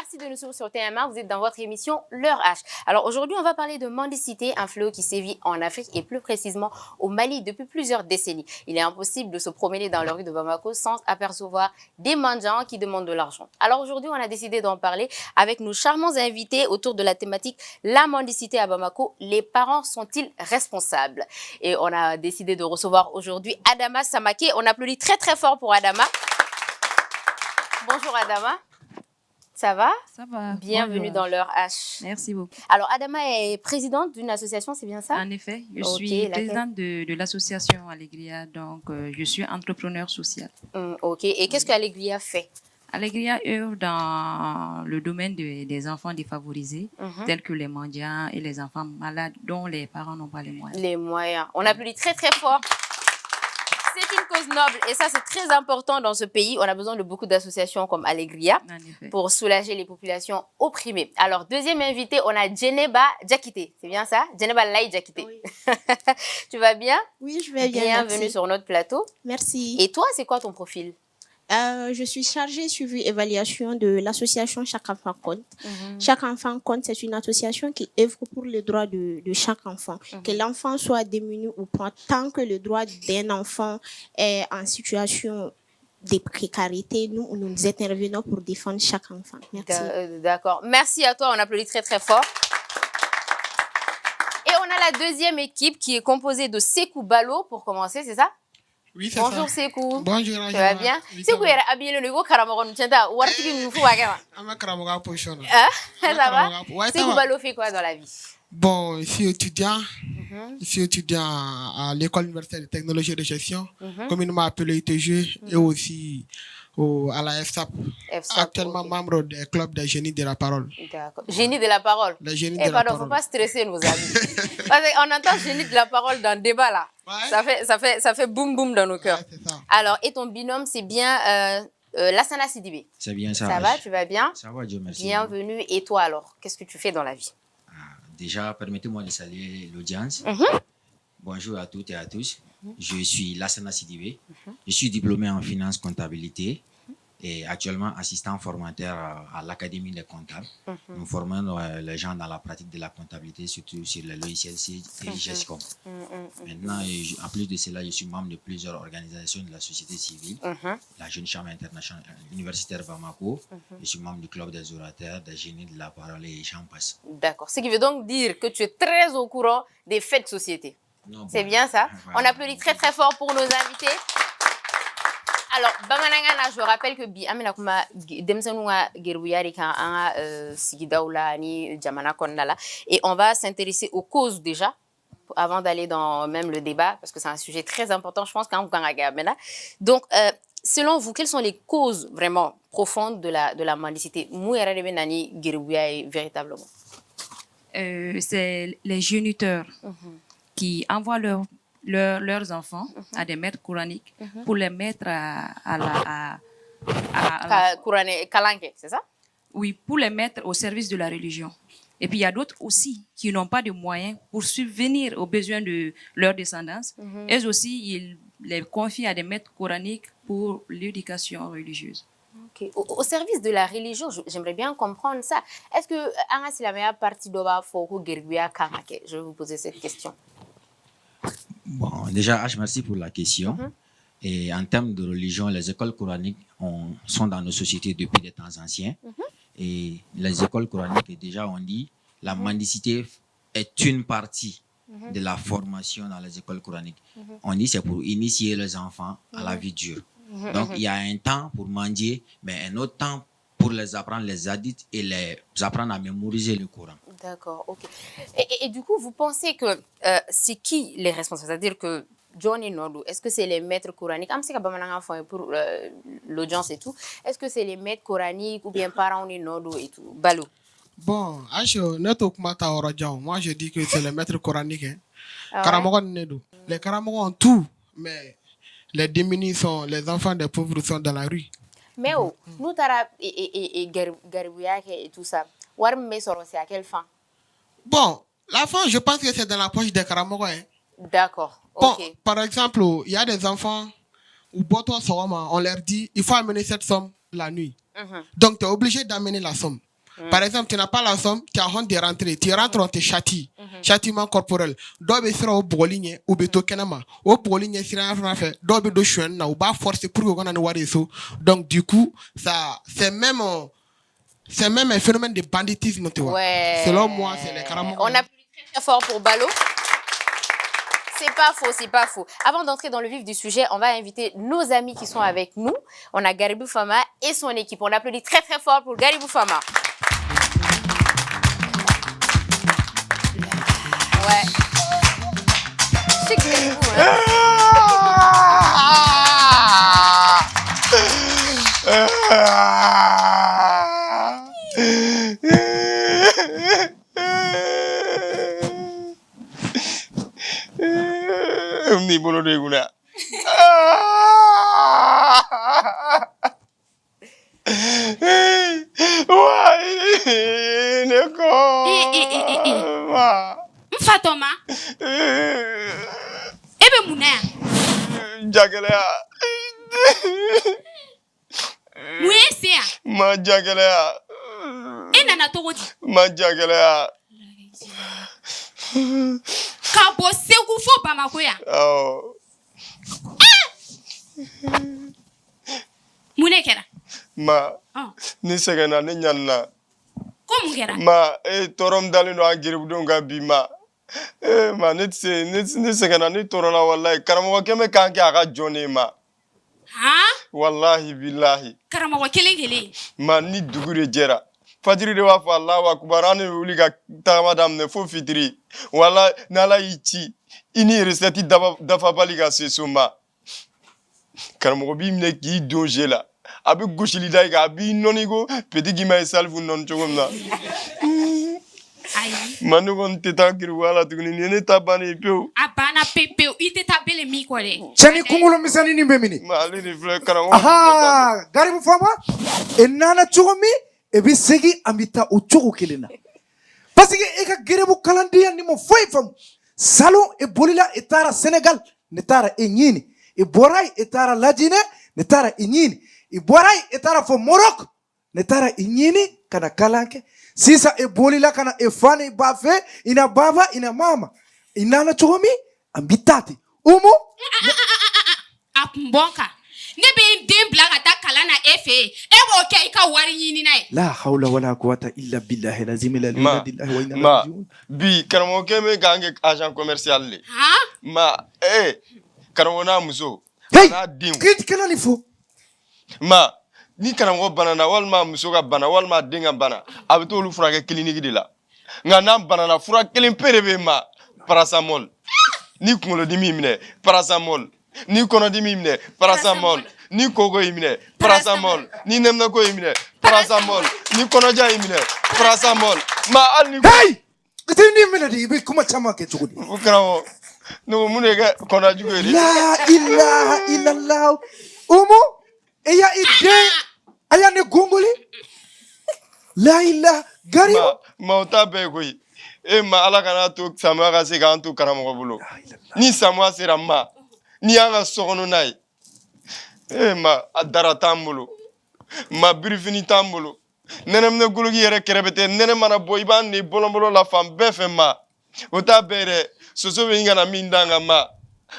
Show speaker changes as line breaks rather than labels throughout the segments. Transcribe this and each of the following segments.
merci de nous suivre sur TMA. Vous êtes dans votre émission L'heure H. Alors aujourd'hui, on va parler de mendicité, un fléau qui sévit en Afrique et plus précisément au Mali depuis plusieurs décennies. Il est impossible de se promener dans les rues de Bamako sans apercevoir des mendiants qui demandent de l'argent. Alors aujourd'hui, on a décidé d'en parler avec nos charmants invités autour de la thématique la mendicité à Bamako. Les parents sont-ils responsables? Et on a décidé de recevoir aujourd'hui Adama Samake. On applaudit très très fort pour Adama. Bonjour Adama. Ça va?
Ça va.
Bienvenue
Bonjour.
dans l'heure H.
Merci beaucoup.
Alors, Adama est présidente d'une association, c'est bien ça?
En effet, je
Ok,
suis
laquelle?
présidente de l'association Allegria, donc je suis entrepreneur social.
Ok, et qu'est-ce que Allegria fait?
Allegria œuvre dans le domaine des enfants défavorisés, tels que les mendiants et les enfants malades dont les parents n'ont pas les moyens.
Les moyens. On applaudit très très fort. C'est une cause noble et ça c'est très important dans ce pays. On a besoin de beaucoup d'associations comme Allegria
En effet.
pour soulager les populations opprimées. Alors, deuxième invité, on a Djeneba Diakité. C'est bien ça? Djeneba Lai Diakité.
Oui.
Tu vas bien?
Oui, je vais bien.
Bienvenue
Merci.
sur notre plateau.
Merci.
Et toi, c'est quoi ton profil?
Je suis chargée suivi évaluation de l'association Chaque Enfant Compte. Chaque Enfant Compte, c'est une association qui œuvre pour le droit de chaque enfant. Que l'enfant soit démuni ou pas, tant que le droit d'un enfant est en situation de précarité, nous intervenons pour défendre chaque enfant. Merci.
D'accord. Merci à toi. On applaudit très très fort. Et on a la deuxième équipe qui est composée de Sekou Balo pour commencer, c'est ça?
Oui, c'est
Bonjour
ça.
Sekou.
Bonjour,
Tu vas bien?
Oui,
Sekou est habillé le niveau Karamogon Tchenda. Ou est-ce qu'il nous faut à quel
position.
Ça va?
Ouais, ça
Sekou
va.
Balo fait quoi dans la vie?
Bon, je suis étudiant. Je suis étudiant à l'école universitaire de technologie et de gestion, communément appelée ITG, et aussi à la FSAP. Actuellement
ok.
membre du club des génies de la parole.
D'accord. Génie de la parole.
Les génies
Eh,
de la
pardon, faut
parole.
pas stresser nos amis. Parce qu'on entend génie de la parole dans le débat là.
Ouais.
Ça fait boum boum dans nos cœurs.
Ouais, c'est ça.
Alors, et ton binôme, c'est bien Lassana Sidibé.
C'est bien ça.
Ça va, tu vas bien?
Ça va, Dieu merci.
Bienvenue. Et toi alors, qu'est-ce que tu fais dans la vie?
Déjà, permettez-moi de saluer l'audience. Bonjour à toutes et à tous. Je suis Lassana Sidibé. Je suis diplômé en finance comptabilité et actuellement assistant formateur à l'Académie des comptables. Nous formons les gens dans la pratique de la comptabilité, surtout sur le logiciel et GESCOM. Maintenant, en plus de cela, je suis membre de plusieurs organisations de la société civile, la Jeune Chambre internationale universitaire Bamako. Je suis membre du club des orateurs, des génies de la parole et j'en passe.
D'accord. Ce qui veut donc dire que tu es très au courant des faits de société.
Non,
C'est
bon,
bien ça?
voilà.
On applaudit très très fort pour nos invités. Alors, Bamanangana, je rappelle que bi amina kuma demsenu nga gerbuyari kan anga sigidaula ni jamana konnala et on va s'intéresser aux causes déjà avant d'aller dans même le débat parce que c'est un sujet très important je pense quand vous gamena. Donc selon vous quelles sont les causes vraiment profondes de la mendicité mouera de benani gerbuyai véritablement?
C'est les géniteurs qui envoient leurs enfants à des maîtres coraniques pour les mettre
Kalanke, c'est ça?
oui, pour les mettre au service de la religion. Et puis il y a d'autres aussi qui n'ont pas de moyens pour subvenir aux besoins de leur descendance. Eux aussi, ils les confient à des maîtres coraniques pour l'éducation religieuse.
Okay. Au service de la religion, j'aimerais bien comprendre ça. Est-ce que c'est la meilleure partie de la Foko Gerbuya Kamake? Je vais vous poser cette question.
Bon, déjà, H, merci pour la question. Et en termes de religion, les écoles coraniques sont dans nos sociétés depuis des temps anciens. Et les écoles coraniques, déjà, on dit, la mendicité est une partie de la formation dans les écoles coraniques. On dit c'est pour initier les enfants à la vie dure. Donc, il y a un temps pour mendier, mais un autre temps pour les apprendre les hadiths et les apprendre à mémoriser le Coran.
D'accord, ok. Et du coup, vous pensez que c'est qui les responsables? C'est-à-dire que Johnny Nodou, est-ce que c'est les maîtres coraniques? Pour l'audience et tout. Est-ce que c'est les maîtres coraniques ou bien parents Nodou et tout? Balou.
Bon, moi je dis que c'est les maîtres coraniques. Hein.
Ah ouais?
Karamogon Nedou. Les Karamogon ont tout, mais les démunis sont, les enfants des pauvres sont dans la rue.
Mais oh, nous t'as et Garibouyak et tout ça. Warm mais c'est à quelle fin?
Bon, la fin, je pense que c'est dans la poche des Karamogon. Hein.
D'accord,
Bon,
ok.
par exemple, il y a des enfants où on leur dit il faut amener cette somme la nuit. Donc, tu es obligé d'amener la somme. Par exemple, tu n'as pas la somme, tu as honte de rentrer. Tu rentres, on te châtie. Châtiment corporel. Dobe sera au boligne, ou beto kenama. Au boligne, sera en fait. Dobe do chuen, na ou ba force pour qu'on en ait ça. Donc, du coup, ça, c'est même un phénomène de banditisme, tu vois.
Ouais.
Selon moi, c'est les carrément.
On applaudit très très fort pour Balo. C'est pas faux, c'est pas faux. Avant d'entrer dans le vif du sujet, on va inviter nos amis qui sont avec nous. On a Garibou Fama et son équipe. On applaudit très très fort pour Garibou Fama. Ouais. Chic Garibou, hein.
Ni bolo de guna. Why neko?
Mfatoma. Ebe muna.
Jagalea.
Muesia.
Ma jagalea.
Ena na togoti.
Ma jagalea.
Kabo segu fo Bamako ya.
Oh.
Mune kera.
Ma.
Oh.
Ni segena ni nyanna.
Ko mun kera?
Ma torom dalino agiribudon ga bima. Ma ni segena ni torona wallahi karamo keme kanke aga jone ma.
Ha?
Wallahi billahi.
Karama wa kele.
Ma ni dugure jera. Fajiri de wa fa Allahu akbar ani wuli ka tagama damne fo fitiri wala nala yici ini reseti dafa bali ka se soma karamo bi mine ki donje la abi goshili dai ka abi nonigo petit gi mai salvu non chogomna
Ai.
manu kon teta kiri wala tuguni ne tabani peu
Abana pepeu ite tabele mi kore.
Chani kungulo misani ni mbemini.
ma ali ni fle karamo
Aha, Garibou Fama. Enana chugomi. Ebi segi ambita uchogo kelena. Parce que eka Garibou kalandia ni mo foi fam. Salon e bolila etara Senegal netara enyini. E borai etara Lajine netara enyini. E borai etara fo Morocco netara enyini kana kalanke. Sisa e bolila kana e fani bafe ina baba ina mama. Inana chogomi ambitati. Umu
Apmbonka. Nebe dem blaga ta kalana efe. Ewo ke ika wari nyini nai.
la hawla wala quwwata illa billahi lazim la ilaha illa huwa inna
ma
rajiun.
bi karamo keme gange agent commercial le
Ha?
ma karamo na muso
Hey,
na dim
kit kana ni fo.
ma ni karamɔgɔ banana walima muso ka bana walima den ka bana a bɛ t'olu furakɛ kiliniki de la nka n'an banana fura kelen pe de bɛ ma parasamol ni kunkolodimi y'i minɛ parasamol ni kɔnɔdimi y'i minɛ parasamol ni koko y'i minɛ parasamol ni nɛminɛko y'i minɛ parasamol ni kɔnɔja y'i minɛ parasamol ma hali ni
Hey! Ite ni melody ibi kuma chama ke chugudi.
o karamɔgɔ ne ko mun de kɛ kɔnɔjugu ye de
La ilaha illallah. Umu eya ide aya ne gongoli. La ilaha Garibou.
ma o t'a bɛɛ ye koyi ma ala kana to samuya ka se k'an to karamɔgɔ bolo ni samuya sera ma ni y'an ka sokɔnɔna ye ma a dara t'an bolo ma birifini t'an bolo nɛnɛminɛ goloki yɛrɛ kɛrɛfɛ tɛ nɛnɛ mana bɔ i b'an de bɔlɔbɔlɔ la fan bɛɛ fɛ ma o t'a bɛɛ dɛ soso bɛ ɲini ka na min d'an kan ma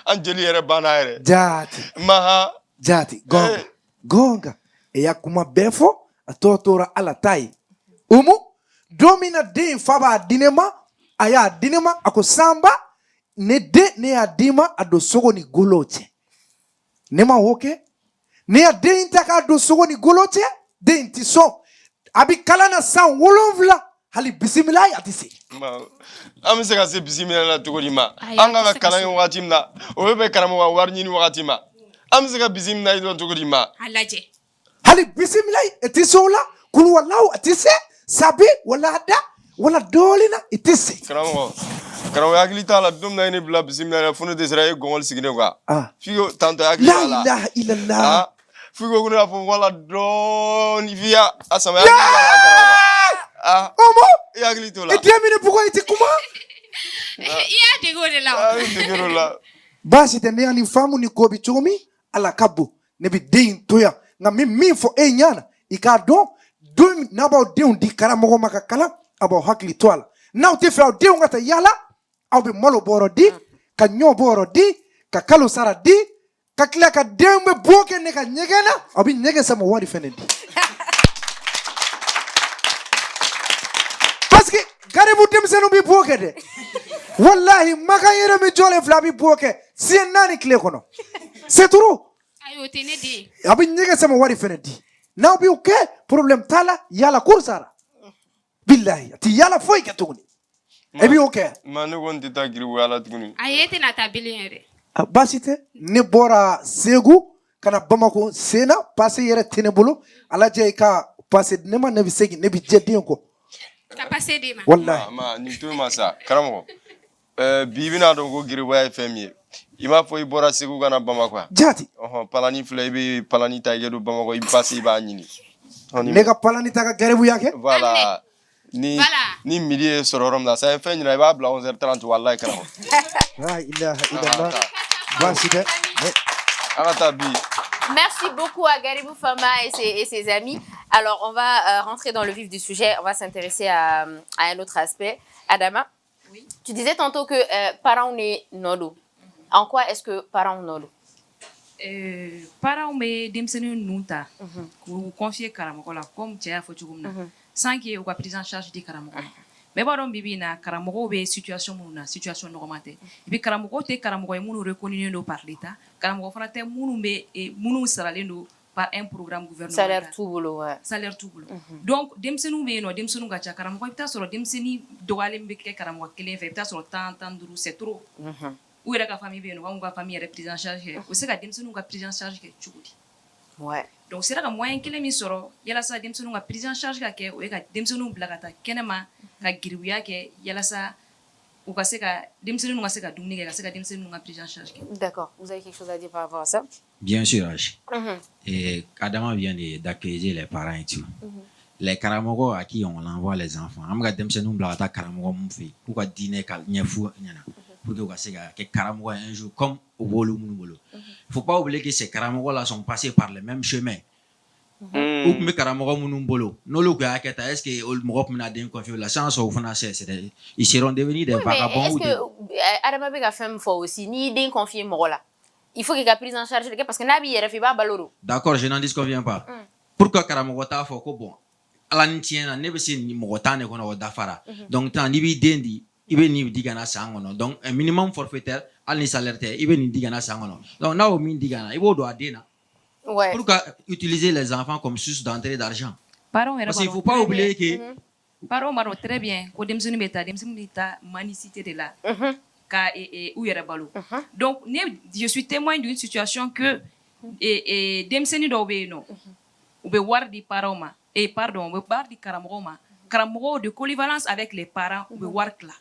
an jeli yɛrɛ banna yɛrɛ
Jati.
ma ha
Jati. Gonga. Gonga. Eya kuma befo atotora ala tai. Umu domina de faba dinema aya dinema ako samba ne de ne adima ado sogo ni goloche. Nema woke ne ade intaka ado sogo ni goloche de intiso abi kalana san wolonvla hali bismillah atisi.
ma an bɛ se ka se bisimila la cogo di ma an kan ka kalan kɛ wagati min na o bɛ bɛn karamɔgɔ ka wari ɲini wagati ma an bɛ se ka bisimila dɔn cogo di ma
Alaje.
Hali bismillah etiso la kulu wallahu atise sabi wala ada wala dolina itise.
karamɔgɔ hakili t'a la don min na ye ne bila bisimila la fo ne tɛ sera e gɔngɔli sigi ne kan
Ah.
f'i ko tantɔ hakili
La
t'a la
ilaha illallah.
f'i ko ne y'a fɔ wala dɔɔni f'i y'a sama hakili t'a la karamɔgɔ
Omo
e hakili t'o la
edemini bugo iti kuma.
Iya dego de la.
e degero la
Basi tende ani famu ni kobi chumi ala kabu nebi dein toya nga mi fo e nyana ikado don n'a b'aw denw di karamɔgɔ ma ka kalan a b'aw hakili to a la n'aw tɛ fɛ aw denw ka taa yaala aw bɛ malo bɔrɔ di ka ɲɔ bɔrɔ di ka kalo sara di ka tila ka denw bɛ bo kɛ ne ka ɲɛgɛn na aw bɛ ɲɛgɛn sama wari fɛnɛ di parce que garibu denmisɛnninw bɛ bo kɛ dɛ wallahi makan yɛrɛ min jɔlen filɛ a bɛ bo kɛ siɲɛ 4 tile kɔnɔ c'est trop
ayo te ne den
a bɛ ɲɛgɛn sama wari fɛnɛ di n'aw b'o kɛ problème t'a la yala kuru sara billahi a ti yala foyi kɛ tuguni e b'o kɛ
ma ne kɔni tɛ taa giribuya la tuguni
aye te na ta bilen yɛrɛ
baasi tɛ ne bɔra segu ka na bamako sen na passe yɛrɛ tɛ ne bolo ala jɛ i ka passe ne ma ne bɛ segin ne bɛ jɛ den kɔ
ka passe de ma
wallahi
ma nin to ma sa karamɔgɔ bi bɛna dɔn ko giribuya ye fɛn min ye i m'a fɔ i bɔra segu ka na bamako yan
jaati
palani filɛ i bɛ palani ta i ka don bamako i bɛ passe i b'a ɲini
ne ka palani ta ka gɛrɛbuya kɛ
voilà ni midi ye sɔrɔ yɔrɔ min na sa ye fɛn ɲina i b'a bila 11h30 wallahi karamɔgɔ
la ilaha illallah baasi tɛ
an ka taa bi.
Merci beaucoup à Garibou Fama et ses amis. Alors, on va rentrer dans le vif du sujet. On va s'intéresser à un autre aspect. Adama, oui. Tu disais tantôt que parents ne nodo. En quoi est-ce que parents nodo?
Parents me demsenu nunta ku confier karamoko la comme tu as fait sans qu'il y ait une prise en charge des karamoko. Mais bon, bibi na karamoko be situation muna situation normale. Et puis karamoko te karamoko munu reconnu no par l'État. Karamoko fana te munu be munu salarié no par un programme gouvernemental.
Salaire tout boulot, ouais.
Salaire tout boulot. Donc demsenu be no demsenu gacha karamoko ita soro demseni doale mbeke karamoko kelen fe ita soro tant duru c'est trop. Ou est la famille be no wa famille est prise en charge. Ou c'est ka demsenu ga prise en charge ke chugudi.
Ouais.
Donc c'est là que moyen kelen mi soro yala sa demsenu ga prise en charge ka ke o ka demsenu blagata kenema ka giribuya ke yala sa ou ka se ka demsenu ga se ka dumuni ke ka se ka demsenu ga prise en charge ke.
D'accord. Vous avez quelque chose à dire par rapport à ça?
Bien sûr, H. Et Adama vient d'accueillir les parents et tout. Les karamoko à qui on envoie les enfants. On va demsenu blagata karamoko mon fils. Pourquoi dîner kal nyefu nyana. Pour que se que karamoko un jour comme au bolo mun bolo. Faut pas oublier que ces karamoko là sont passés par le même chemin. Ou me karamoko mun bolo. No lo ka keta est-ce que ol mo na den confiance la chance au fond c'est ils seront devenus des vagabonds.
Est-ce que Adama be ka femme fo aussi ni den confier mo là. Il faut qu'il y ait prise en charge parce que nabi yere fi ba baloro.
D'accord, je n'en disconviens pas. Pourquoi karamoko ta fo ko bon. Ala ni tiena ne be se ni mo tane ko na dafara. Donc tant ni bi dendi ibe ni digana sangono. Donc un minimum forfaitaire al ni salaire te ibe ni digana sangono. Donc na o min digana ibo do adena.
Ouais.
Pourquoi utiliser les enfants comme source d'entrée d'argent? Parce qu'il ne faut pas oublier que
parents maro très bien ko demsenu beta manicité de là. Ka ou yere balo. Donc je suis témoin d'une situation que demsenu do be no. Ou be war di parents ma et pardon, ou be war di karamogo de polyvalence avec les parents ou be war cla.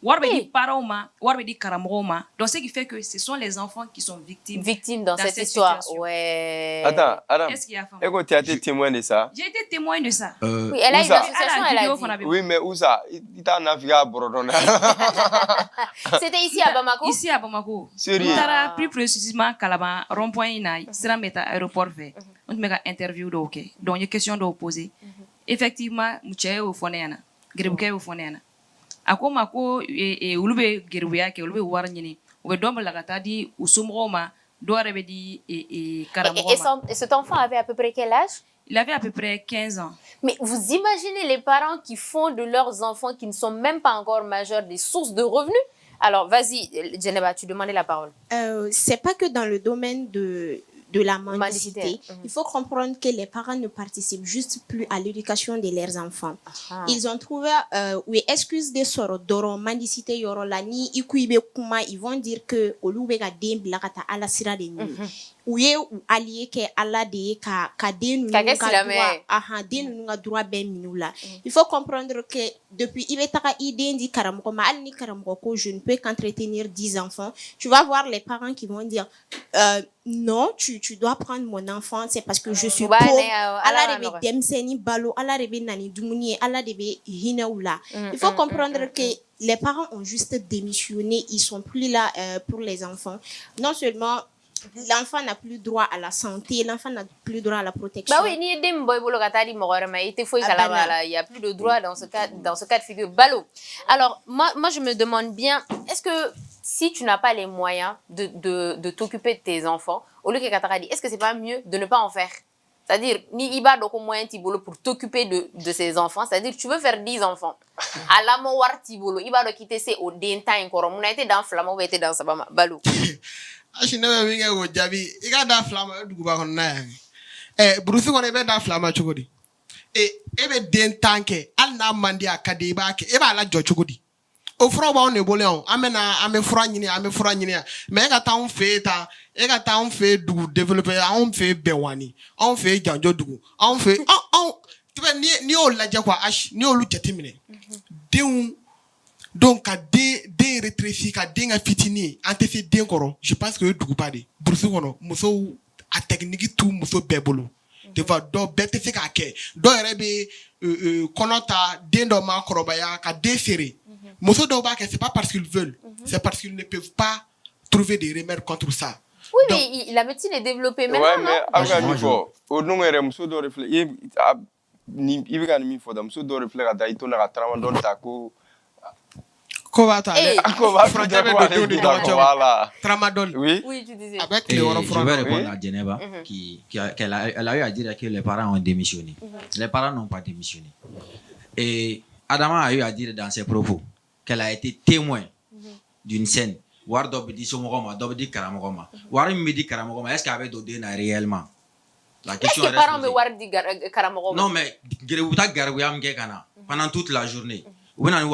Warbe di parents ma, warbe di karamogo ma. Donc ce qui fait que ce sont les enfants qui sont victimes
dans cette histoire.
Situation.
Ouais.
Attends, Adam.
Qu'est-ce qu'il y a fait?
Écoute, tu as été témoin de ça?
J'ai été témoin de ça.
Oui, elle a une association, elle a dit.
Oui, mais où ça? Il t'a navigué à Borodon.
C'était ici à Bamako?
Ici à Bamako.
Sérieux?
Plus précisément, Calaban, rond-point Inaï, c'est la méta aéroport fait. On te met une interview donc il y a une question de poser. Effectivement, Mouché au Fonéana, Grébouké au Fonéana. Ako mako ulube geruya ke ulube warnyini ube dombe lagata di usumroma doare be di karamoma.
Et cet enfant avait à peu près quel âge?
Il avait à peu près 15 ans.
Mais vous imaginez les parents qui font de leurs enfants qui ne sont même pas encore majeurs des sources de revenus? Alors vas-y Djeneba, tu demandais la parole.
C'est pas que dans le domaine de la mendicité. Il faut comprendre que les parents ne participent juste plus à l'éducation de leurs enfants. Ils ont trouvé, oui, excuse de soro doro mendicité yoro la ni ikuibe kuma, ils vont dire que olube ga dem blakata ala sira de ni. Ouye ou allié que ala de ka den nga droit ben minula. Il faut comprendre que depuis ibetaka iden di karamoko ma al ni karamoko je ne peux qu'entretenir 10 enfants. Tu vas voir les parents qui vont dire non, tu dois prendre mon enfant, c'est parce que je suis pauvre. Allah rebe demseni balo, Allah rebe nani dumuni, Allah rebe hineoula. Il faut comprendre que les parents ont juste démissionné, ils sont plus là pour les enfants. Non seulement l'enfant n'a plus droit à la santé, l'enfant n'a plus droit à la protection.
Bah oui, ni dem boy bolo katali mogorema ite foi
Ah,
kalama, il y a plus de droit dans ce cas de figure. Balo. Alors moi je me demande bien, est-ce que si tu n'as pas les moyens de t'occuper de tes enfants, au lieu que Katara dit, est-ce que c'est pas mieux de ne pas en faire? C'est-à-dire, ni iba doko moyen tibolo pour t'occuper de ses enfants. C'est-à-dire, tu veux faire 10 enfants. À la mouar tibolo, iba do quitter c'est au denta encore. On a été dans flamand, on a été dans sabama. Balou.
Ashina be winga go jabi iga da flama dugu ba kon na Bruce ko ne be da flama chogodi ebe den tanke al na mandi akade ba ke e ba la jo chogodi o fro ba on e bole on amena ame fro nyini me ka ta on fe ta e ka ta on fe du développer on fe bewani on fe janjo dugu on fe on tibe ni o la je kwa ash ni o lu jetimine den donc à des rétrécis à des fitini antecé den koro je pense que dugu pas de Bruce kono muso a technique tout muso bebolo tu vois do bete se ka ke do rebe konota den do ma korobaya ka desserrer muso do ba ke c'est pas parce qu'ils veulent c'est parce qu'ils ne peuvent pas trouver des remèdes contre ça.
Oui, donc, mais la médecine est développée maintenant,
ouais,
non?
mais après il faut au nombre muso do réfléchir ni ibiga ni mi fo da muso do réfléchir da ito na trama don ta ko
Kovata,
voilà.
Tramadol.
Oui.
Oui, tu disais.
Avec
Et
les
je vais répondre à Geneva, elle a eu à dire que les parents ont démissionné. Les parents n'ont pas démissionné. Et Adama a eu à dire dans ses propos qu'elle a été témoin d'une scène. War Dobedi Somoroma, Dobedi Karamoroma. War Midi Karamoroma, est-ce qu'elle avait donné réellement? La question
est-ce que les parents me wardi Karamoroma?
Non, mais pendant toute la journée. Maintenant,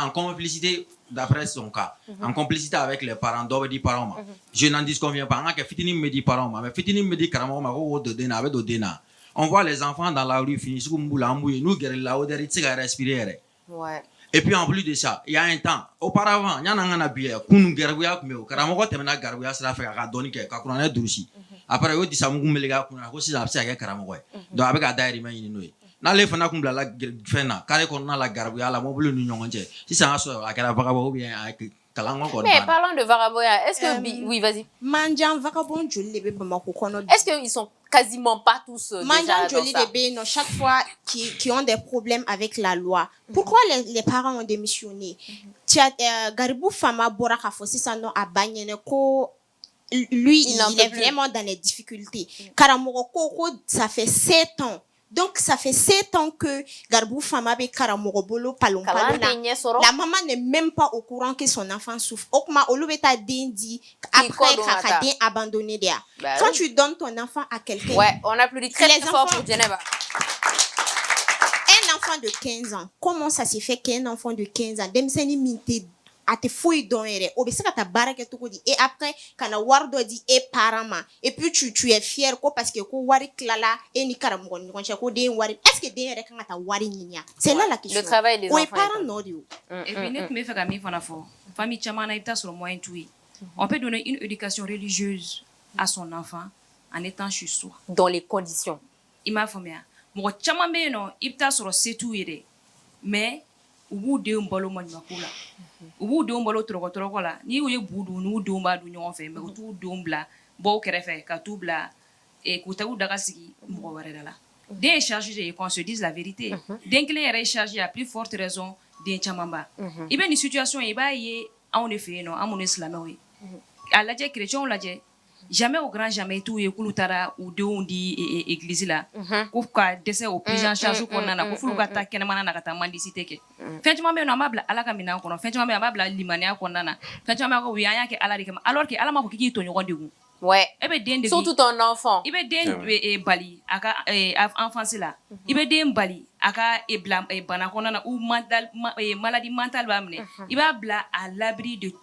en complicité, d'après son cas, en complicité avec les parents, je n'en disconviens pas. On voit les enfants dans la rue finir respirer.
Ouais.
Et puis en plus de ça, il y a un temps, auparavant, il y a un billet, après, il y a des n'ale fana kun bila la fɛn na carré kɔnɔna la garabuya la mobile ni ɲɔgɔn cɛ sisan a sɔrɔ a kɛra vagabond ou bien a kalan kɔnɔ.
Mais parlons de vagabond, est-ce que oui, vas-y.
Mandian vagabond joli be Bamako kono.
Est-ce qu'ils sont quasiment pas tous
Mandian joli de non chaque fois qui ont des problèmes avec la loi. Pourquoi les parents ont démissionné? Garibou Fama Boraka Fossisano a bagné ko lui il est vraiment dans les difficultés. Karamoko Koko ça fait 7 ans. Donc, ça fait 7 ans que Garbou Fama be Karamorobolo Palon Palona. La maman n'est même pas au courant que son enfant souffre. Okma Olubeta Dendi, après Kakadin abandonné derrière. Quand tu donnes ton enfant à quelqu'un.
Ouais, on applaudit très fort pour Geneva.
Un enfant de 15 ans. Comment ça se fait qu'un enfant de 15 ans, Demseni Minte, a te fouille dans ere obesaka ta baraka to di et après kana wardo di et parama et puis tu es fier ko parce que ko wari klala et ni karamongo ni konche ko de wari est-ce que de ere kana ta wari ninya c'est là la question
le travail des enfants
parents nodio
et puis net me fera mi fana fo famille chamana ita sur moyen tout on peut donner une éducation religieuse à son enfant en étant chez soi
dans les conditions
il m'a formé mo chama be no ita sur c'est tout ire mais ubu de mbolo mo nyakula ubu de mbolo troko la ni u ye budu nu de mba du nyon fe me tu de mbla bo kerefe ka tu bla et ku tawu daga sigi mo ware la des chargés qu'on se dise la vérité d'un clair est chargé à plus forte raison d'un chamamba et ben une situation e ba ye on e fait non amon islamé à la je chrétien la je jamais au grand jamais tout ye kulutara ou de on dit église là ko ka dese au prise en charge ko nana ko fulu ka ta kenema na kata mandicité ke fentima me no mabla ala ka mina ko no fentima me mabla limania ko nana fentima ko wiya yake ala de alors que ala ma ko kiki to nyogon de
ouais
ebe den de
surtout ton enfant
ibe den bali aka enfance là ibe den bali aka e blam e bana ko nana ou mental maladie mentale ba mene iba bla à l'abri de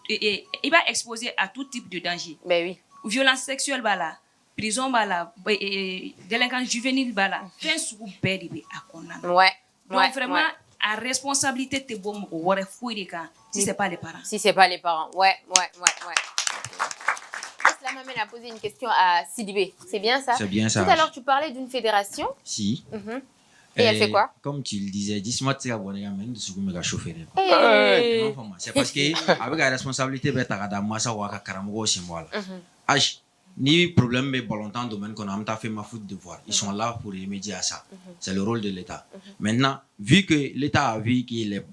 iba exposé à tout type de danger
ben oui
violence sexuelle bala prison bala délinquance juvénile bala fin sous bébé à konana
ouais
donc vraiment à responsabilité te bon ko wore fouire ka si c'est pas les parents
ouais cela m'amène à poser une question à Sidibé. C'est bien ça?
C'est bien ça.
Tout à l'heure, tu parlais d'une fédération.
Si.
Et elle fait quoi?
Comme tu le disais, dis-moi, tu sais, mais chauffer.
Hey.
C'est parce que avec la responsabilité, H, ni problème, mais bon longtemps, domaine qu'on a fait ma faute de voir. Ils sont là pour remédier à ça. C'est le rôle de l'État. Maintenant, vu que l'État a vu qu'il est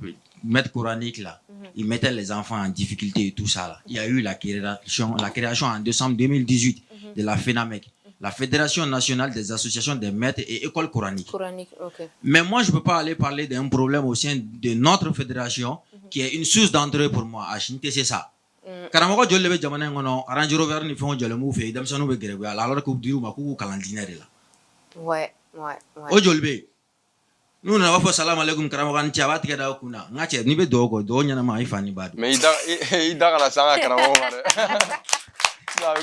maître coranique là, il mettait les enfants en difficulté et tout ça là. Il y a eu la création en décembre 2018 de la FENAMEC, la Fédération nationale des associations des maîtres et écoles coraniques.
Okay.
Mais moi, je ne peux pas aller parler d'un problème au sein de notre fédération qui est une source d'entrée pour moi. C'est ça. Karamogo jole be jamana ngono Range Rover ni fon jole mu fe dem sanu be grebe alors que diru ma ku kalandinere la.
Ouais.
O jole be. Nous na wa salam alaikum Karamogo an tiaba tika da kuna. Ngache ni be dogo do nyana ma ifani badu.
Mais il da kana sanga Karamogo mare. La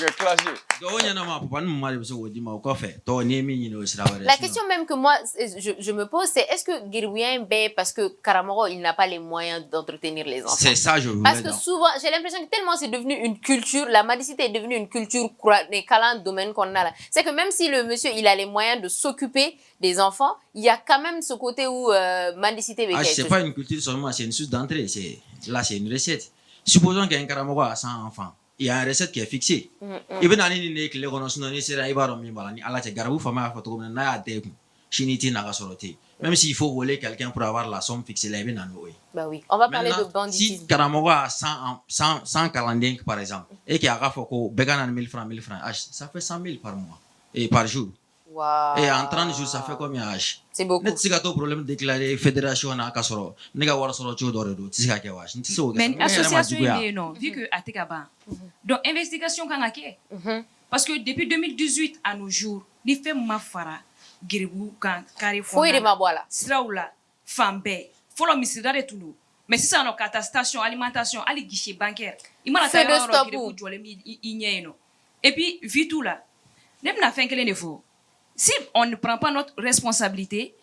question même que moi, je me pose, c'est est-ce que Guirouien, parce que Karamoro, il n'a pas les moyens d'entretenir les enfants?
C'est ça, je voulais.
Parce que souvent, j'ai l'impression que tellement c'est devenu une culture, la mendicité est devenue une culture, les câlins domaine qu'on a là. C'est que même si le monsieur, il a les moyens de s'occuper des enfants, il y a quand même ce côté où mendicité...
c'est pas une culture seulement, c'est une source d'entrée. Là, c'est une recette. Supposons qu'il y a un Karamoro à 100 enfants. Il y a une recette qui est fixée. Il y a une même s'il faut voler quelqu'un pour avoir la somme fixée,
bah oui, on va parler de banditisme.
Si Karamogo a 100 calendriers par exemple, et qu'il y a 1000 francs, ça fait 100 000 par mois et par jour.
Wow.
Et en 30 jours, ça fait combien H?
C'est beaucoup.
Si tu as un problème déclaré, fédération na kasoro, nega wara soro cho dore do, tu sais que wash.
Mais association est non, vu que Atekaba. Donc investigation kan ake. Parce que depuis 2018 à nos jours, ni fait mafara, Guiribou kan carifo.
Foi de mabola.
Sraoula, fambe, follow misida de tunu. Mais si ça no kata station alimentation, ali guichet bancaire. Il m'a fait de Guiribou jole mi inyeno. Et puis vitou là. Nem na fin kele ne fo. Si on ne prend pas notre responsabilité,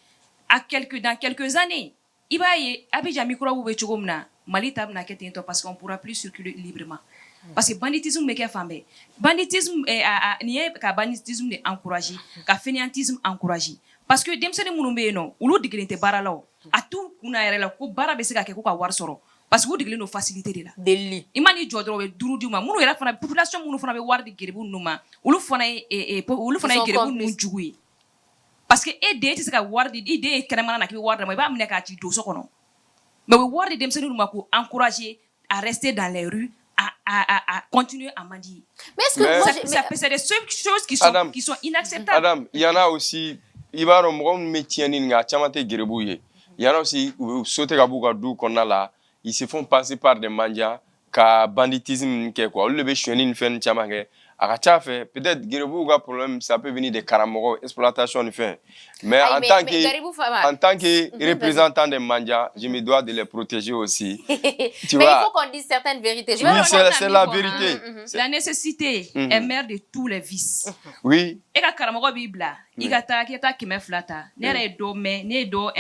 dans quelques années, il va y avoir parce qu'on ne pourra plus circuler librement. Parce que le banditisme est fait. Banditisme est encouragé, le fainéantisme encouragé. Parce que dès que nous avons dit à tout, nous avons parce que vous dites facilité de la.
Délit.
Imani jodro we duru duma munu yera fana population munu fana be wardi gerebu numa ulu fana gerebu nu jugui parce que aider c'est ka wardi idée kremana na ki wardi ma ba mine ka ci do sokono mais we wardi dem senu numa ko encourager à rester dans les rues à continuer à mendier.
Mais est-ce que
c'est des choses qui sont inacceptables.
Adam, il y en a aussi ibaro mo métier ni nga chamate gerebu ye. Il y en a aussi sauter ka buka du konna la. Ils se font passer par des mendiants, car banditisme, quoi. Le béchouani, une fin de chamake. Peut-être Guiribou a problème, ça peut venir de Karamoro, exploitation de fin. Mais en tant que représentant des mendiants, je me dois de les protéger aussi.
Tu vois? Il faut qu'on dise certaines vérités.
Oui, c'est la vérité.
La nécessité est mère de tous les vices.
Oui.
Et quand Karamoro bibla, il a qui me flatta. N'est do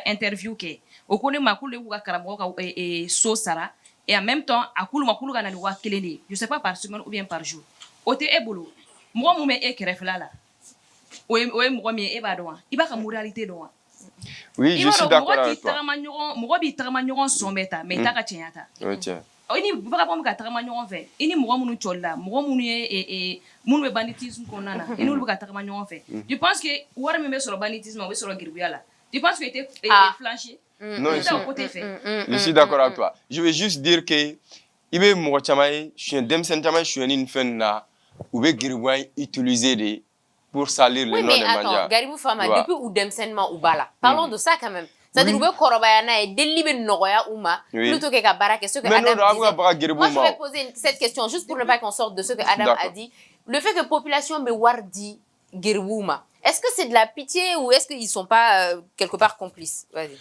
interview ke. Au connaît ma coule ou Karamoro et Sosara. Et en même temps, à coule ma coule à la kelene. Je sais pas par semaine ou bien par jour. Ote ebolo moi mo me e kerefla la o mo me e ba do iba ka moralité do
oui je suis d'accord avec toi
mo bi tagama nyogon sombeta me ta ka chenyata
ok
ini ba ka ka tagama nyogon fe ini mo mu cholla mo mu e mu be banditisme konana ini lu ka tagama nyogon fe je pense que war me sur le banditisme o sur le girbiala je pense que était flanché
non je suis d'accord avec toi je veux juste dire que ibe mo chamay je dem sen chamay je ni fen na ou be Guiribouin utilisé pour salir le nom des mendiants.
Mais attends, Garibou Fama, depuis ou demsennement ou bala. Parlons de ça quand même. C'est-à-dire que Korobayana est délibéré noya ouma plutôt que Kabara, ce que Adam disait. Moi, je vais poser cette question juste pour ne pas qu'on sorte de ce que Adam a dit. Le fait que la population me wardi Guiribouma, est-ce que c'est de la pitié ou est-ce qu'ils ne sont pas quelque part complices? Vas-y.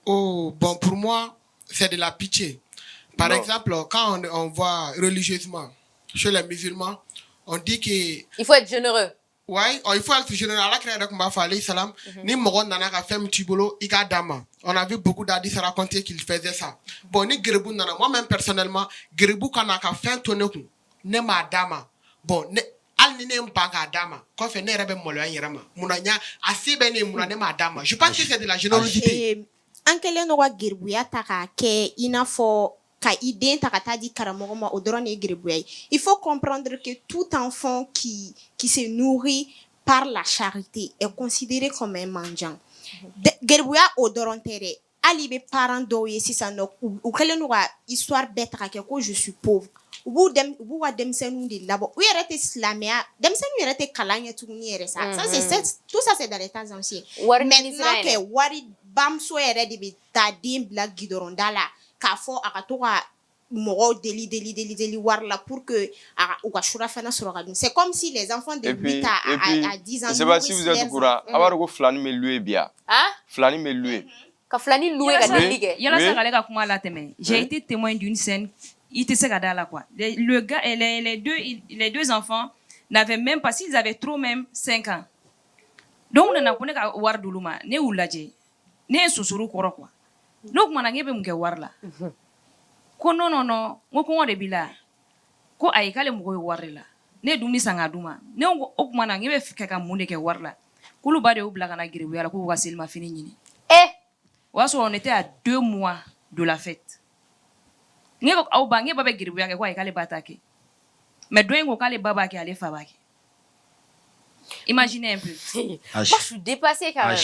Oh, bon, pour moi, c'est de la pitié. Par exemple, quand on voit religieusement chez les musulmans, on dit que
il faut être généreux.
Ouais, il faut être généreux. Allah créé avec Mbafa alayhi salam. Ni moron nana ka fait mutibolo ika dama. On a vu beaucoup d'hadiths raconter qu'il faisait ça. Bon, ni Guiribou nana, moi-même personnellement, Guiribou kana ka fait tourner ku. Ne ma dama. Bon, ne al ni ne mpanga dama ko fe ne rebe molo yirama munanya asibe ne munane ma dama je pense que c'est de la générosité
an kɛlen no ka geribuya ta k'a kɛ i n'a fɔ ka i den ta ka taa di karamɔgɔ ma o dɔrɔn de ye geribuya ye il faut comprendre que tout enfant qui se nourrit par la charité est considéré comme un mendiant geribuya o dɔrɔn tɛ dɛ hali i bɛ parent dɔw ye sisan nɔ u kɛlen no ka histoire bɛɛ ta ka kɛ ko je suis pauvre u b'u ka denmisɛnninw de labɔ u yɛrɛ tɛ silamɛya denmisɛnninw yɛrɛ tɛ kalan kɛ tuguni yɛrɛ sa tout ça c'est dans les temps anciens maintenant que wari bamuso yɛrɛ de bɛ taa den bila gidɔrɔnda la k'a fɔ a ka to ka mɔgɔw deli wari la pour que u ka surafana sɔrɔ ka dun c'est comme si les enfants de 8 à 10 ans
je sais pas si vous êtes au courant a b'a dɔn ko filani bɛ louer bi yan filani bɛ louer
ka filani louer ka deli kɛ
yala sa k'ale ka kuma latɛmɛ j'ai été témoin d'une scène il tɛ se ka da la quoi le gars les deux enfants n'avaient même pas s'ils avaient trop même 5 ans donc nana ko ne ka wari d'olu ma ne y'u lajɛ ne ye susuru kɔrɔ quoi n'o kumana ŋe bɛ mun kɛ wari la ko non n ko kɔngɔ de b'i la ko ayi k'ale mɔgɔ ye wari la ne ye dumuni san k'a d'u ma ne ko o kumana ŋe bɛ fɛ ka mun de kɛ wari la k'olu ba de y'u bila ka na geribuya la k'u ka selimafini ɲini o y'a sɔrɔ on était à 2 mois de la fête ŋe ko aw ba ŋe ba bɛ geribuya kɛ ko ayi k'ale ba t'a kɛ mais dɔ in ko k'ale ba b'a kɛ ale fa b'a kɛ imaginez un peu
moi je suis dépassée quand même.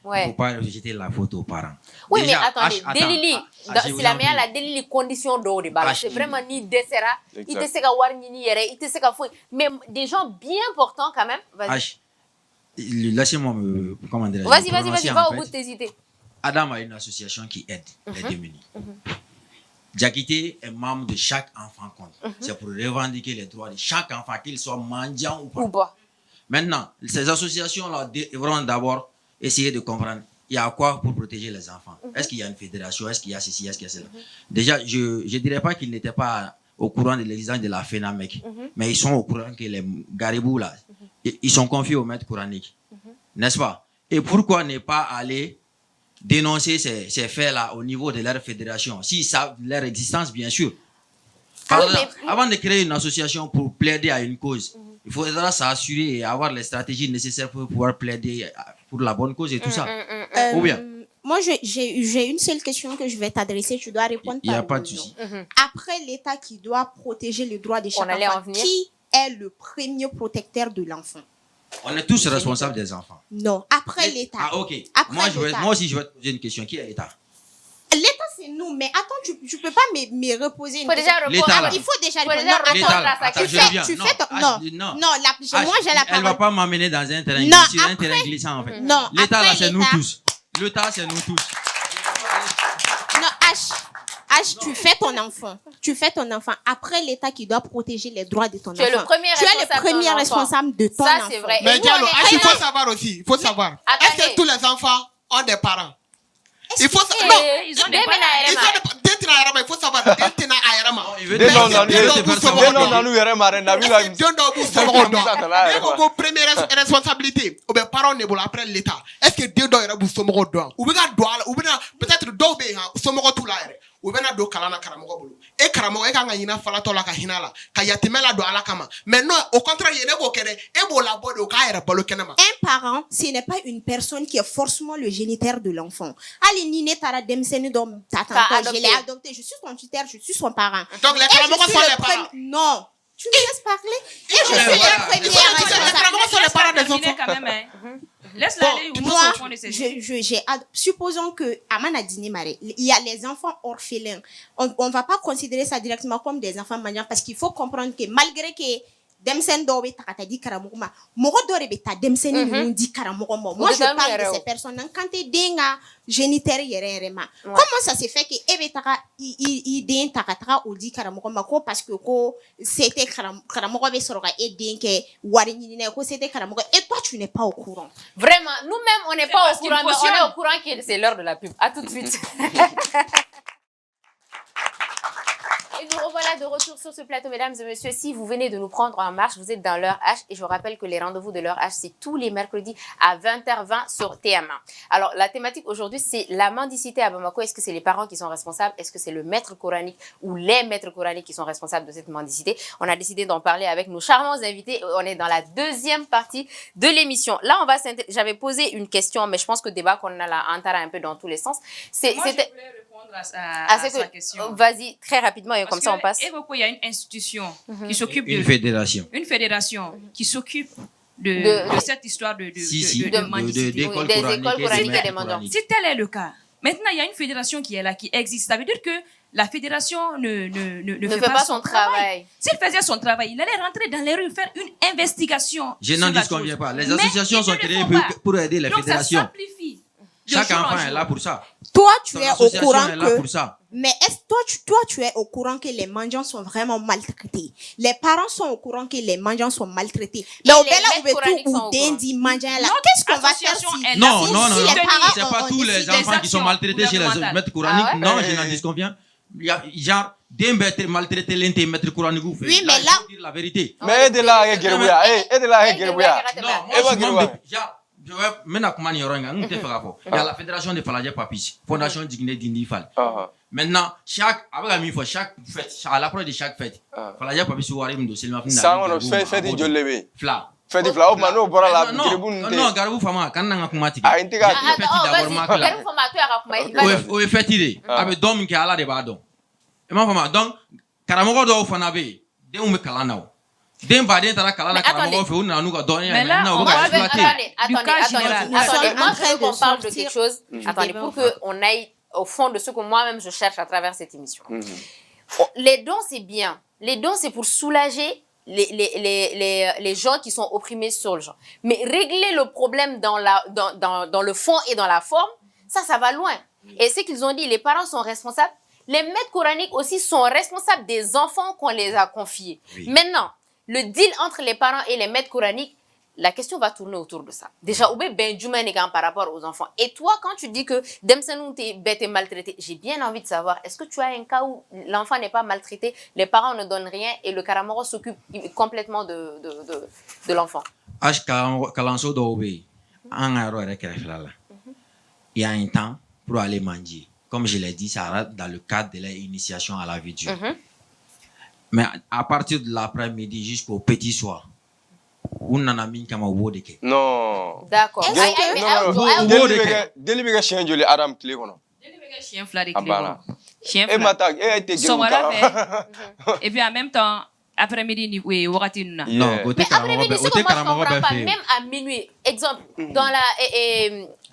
Il ne faut pas rejeter la faute aux parents.
Oui,
Déjà,
mais attendez, Delili, si la meilleure la Delili condition d'eau de balle, c'est vraiment ni dessert, il te sait qu'à voir ni yere, il te sait qu'à fouiller, mais des gens bien importants quand même. Vas-y.
Laissez-moi me commander.
Vas-y, va au bout de tes idées.
Adam a une association qui aide les démunis. Diakité est membre de chaque enfant compte. C'est pour revendiquer les droits de chaque enfant, qu'il soit mendiant ou pas. Maintenant, ces associations-là devront d'abord essayer de comprendre il y a quoi pour protéger les enfants. Est-ce qu'il y a une fédération? Est-ce qu'il y a ceci? Est-ce qu'il y a cela? Déjà, je ne dirais pas qu'ils n'étaient pas au courant de l'existence de la FENAMEC, mais ils sont au courant que les garibous, là, ils sont confiés au maître coranique. N'est-ce pas? Et pourquoi ne pas aller dénoncer ces faits-là au niveau de leur fédération, s'ils savent leur existence, bien sûr. Par exemple, avant de créer une association pour plaider à une cause, il faudra s'assurer et avoir les stratégies nécessaires pour pouvoir plaider pour la bonne cause et tout ça. Ou bien?
Moi, j'ai une seule question que je vais t'adresser. Tu dois répondre.
Il n'y a pas de souci.
Après l'État qui doit protéger les droits de chaque enfant, qui est le premier protecteur de l'enfant?
On est tous responsables des enfants.
Non, après l'État.
Ah, ok.
Après
moi aussi, je vais te poser une question. Qui est l'État?
L'État, c'est nous. Mais attends, tu peux pas me reposer une question.
Il
faut déjà répondre à ça. Moi, j'ai la parole.
Elle ne va pas m'amener dans un terrain glissant, en fait.
Non,
l'État, là, c'est nous tous. L'État, c'est nous tous.
Non, H, tu fais ton enfant. Après l'État qui doit protéger les droits de ton enfant. Tu es le premier responsable de ton enfant.
Ça, c'est vrai.
Mais Diallo, il faut savoir aussi. Il faut savoir. Est-ce que tous les enfants ont des parents? Il faut savoir. Non,
ils ont des parents.
Il faut savoir. Première responsabilité. Parents ne vont après l'État. Est-ce que Dieu doit être sommeau doigt? Ou bien peut-être d'obé sommeau tout là. Ou bien do kalana karamogo bolo. Et karamogo e kanga yina falato la ka hinala. Ka yatimela do ala kama. Mais non, au contraire, yene go kere e bo la bodo ka era bolo kenama.
Un parent, ce n'est pas une personne qui est forcément le géniteur de l'enfant. Ali nine tara demseni dom tata, je l'ai adopté, je suis son tuteur, je suis son parent.
Donc les karamogo sont les parents.
Non. Tu me laisses parler? Et je suis le premier responsable.
Laisse-la aller.
Moi, supposons que Amana Dini Maré, il y a les enfants orphelins. On ne va pas considérer ça directement comme des enfants mendiants parce qu'il faut comprendre que malgré que Demsen dobe takata di karamogoma, mogo dore beta demseni nous dit karamogoma. Moi, je parle de ces personnes. Quand tu denga géniteur yerema, comment ça se fait que ebetaka i den takataka ou dit karamogoma ko parce que ko c'était karamogo be soroga e den ke warini ne ko c'était karamogo et toi tu n'es pas au courant.
Vraiment, nous-mêmes on n'est pas au courant, mais on est au courant que c'est l'heure de la pub. À tout de suite. Nous revoilà de retour sur ce plateau, mesdames et messieurs. Si vous venez de nous prendre en marche, vous êtes dans l'heure H. Et je vous rappelle que les rendez-vous de l'heure H, c'est tous les mercredis à 20h20 sur TM1. Alors, la thématique aujourd'hui, c'est la mendicité à Bamako. Est-ce que c'est les parents qui sont responsables? Est-ce que c'est le maître coranique ou les maîtres coraniques qui sont responsables de cette mendicité? On a décidé d'en parler avec nos charmants invités. On est dans la deuxième partie de l'émission. Là, j'avais posé une question, mais je pense que le débat qu'on a là entara un peu dans tous les sens.
Moi, je voulais répondre à sa question.
Vas-y, très rapidement, et comme ça on passe.
Il y a une institution qui s'occupe
Une fédération.
Une fédération qui s'occupe de cette histoire de mendicité.
d'école
des
coranique
écoles coraniques et des
mendiants.
mendiants.
Si tel est le cas, maintenant il y a une fédération qui est là, qui existe. Ça veut dire que la fédération ne fait pas son travail. S'il faisait son travail, il allait rentrer dans les rues, faire une investigation.
Je n'en disconviens pas. Les associations sont créées pour aider les fédérations.
Donc ça simplifie.
Chaque enfant est là pour ça.
Toi, tu es au courant
est là pour
que...
ça.
Mais est-ce toi, tu es au courant que les mendiants sont vraiment maltraités? Les parents sont au courant que les mendiants sont maltraités. Mais au Bella
coraniques sont au
ou Dendi mendiant là,
Notre
qu'est-ce qu'on va faire
association
si...
est là.
Non, non, non,
si
non.
les parents
C'est pas
ont
tous les
décidé
enfants qui sont
actions
maltraités chez les
gouvernementales.
maîtres coraniques.
Ah ouais?
Non, je n'en disconviens. Il y a genre des maltraités l'un maîtres coraniques.
Oui, mais
il
là-
faut dire la vérité.
Mais aide-la à Gerbouya. Aide-la à Gerbouya.
Non, moi,
Eva
je suis
Gerbouya.
membre de- je vais maintenant comment il y aura un petit peu rapport. Il y a la fédération de Faladia Papis, fondation Digné d'Indifal. Maintenant, chaque fête, à l'approche de chaque fête, Faladia Papis ou Arim de Selma
Sangono fête Jolebe.
Fla.
Fête Fla. Oh mano bora la Gerbouya.
Non, Garou Fama, quand on a commenté.
Ah, intégré.
O ye fɛti de a bɛ dɔn min kɛ ala de b'a dɔn i m'a faamu donc karamɔgɔ dɔw fana bɛ yen denw bɛ kalan na o den baden taara kalan na karamɔgɔ fɛ u nana n'u ka dɔnniya
Mais
ye
là,
maintenant
on
u bɛ
va
ka
avec-
exploiter.
Attendez,
Nous
moi
sommes
je veux qu'on
en train
parle
de
de quelque
sortir
chose. Attendez,
débat.
pour qu'on aille au fond de ce que moi-même je cherche à travers cette émission. Les dons, c'est bien. Les dons, c'est pour soulager les gens qui sont opprimés sur le genre. Mais régler le problème dans le fond et dans la forme, ça va loin. Et c'est qu'ils ont dit, les parents sont responsables. Les maîtres coraniques aussi sont responsables des enfants qu'on les a confiés.
Oui.
Maintenant, le deal entre les parents et les maîtres coraniques, la question va tourner autour de ça. Déjà, Oube Benjuman par rapport aux enfants. Et toi, quand tu dis que Demsenou t'es bête et maltraité, j'ai bien envie de savoir, est-ce que tu as un cas où l'enfant n'est pas maltraité, les parents ne donnent rien et le Karamoro s'occupe complètement de l'enfant?
Âge kalanso dɔw bɛ yen an ka yɔrɔ yɛrɛ kɛrɛfɛla la il y a un temps pour aller manger comme je l'ai dit ça rentre dans le cadre de l'initiation à la vie de Dieu. Mais à partir de l'après-midi jusqu'au petit soir u nana min kama u b'o de kɛ.
Non.
D'accord.
Deli bɛ kɛ siɲɛ joli Adam tile kɔnɔ?
Chien fla de
A banna.
Chien
E ma
fla.
taa e tɛ Gerbou
Sɔgɔmada
kalan.
fɛ, et puis en même temps, après-midi ni wagati ninnu na.
Non, o
Mais
tɛ
après-midi,
karamɔgɔ
ce
bɛɛ o
que
tɛ
moi je
karamɔgɔ
comprends
bɛɛ
pas,
fɛ yen.
même à minuit, exemple, dans la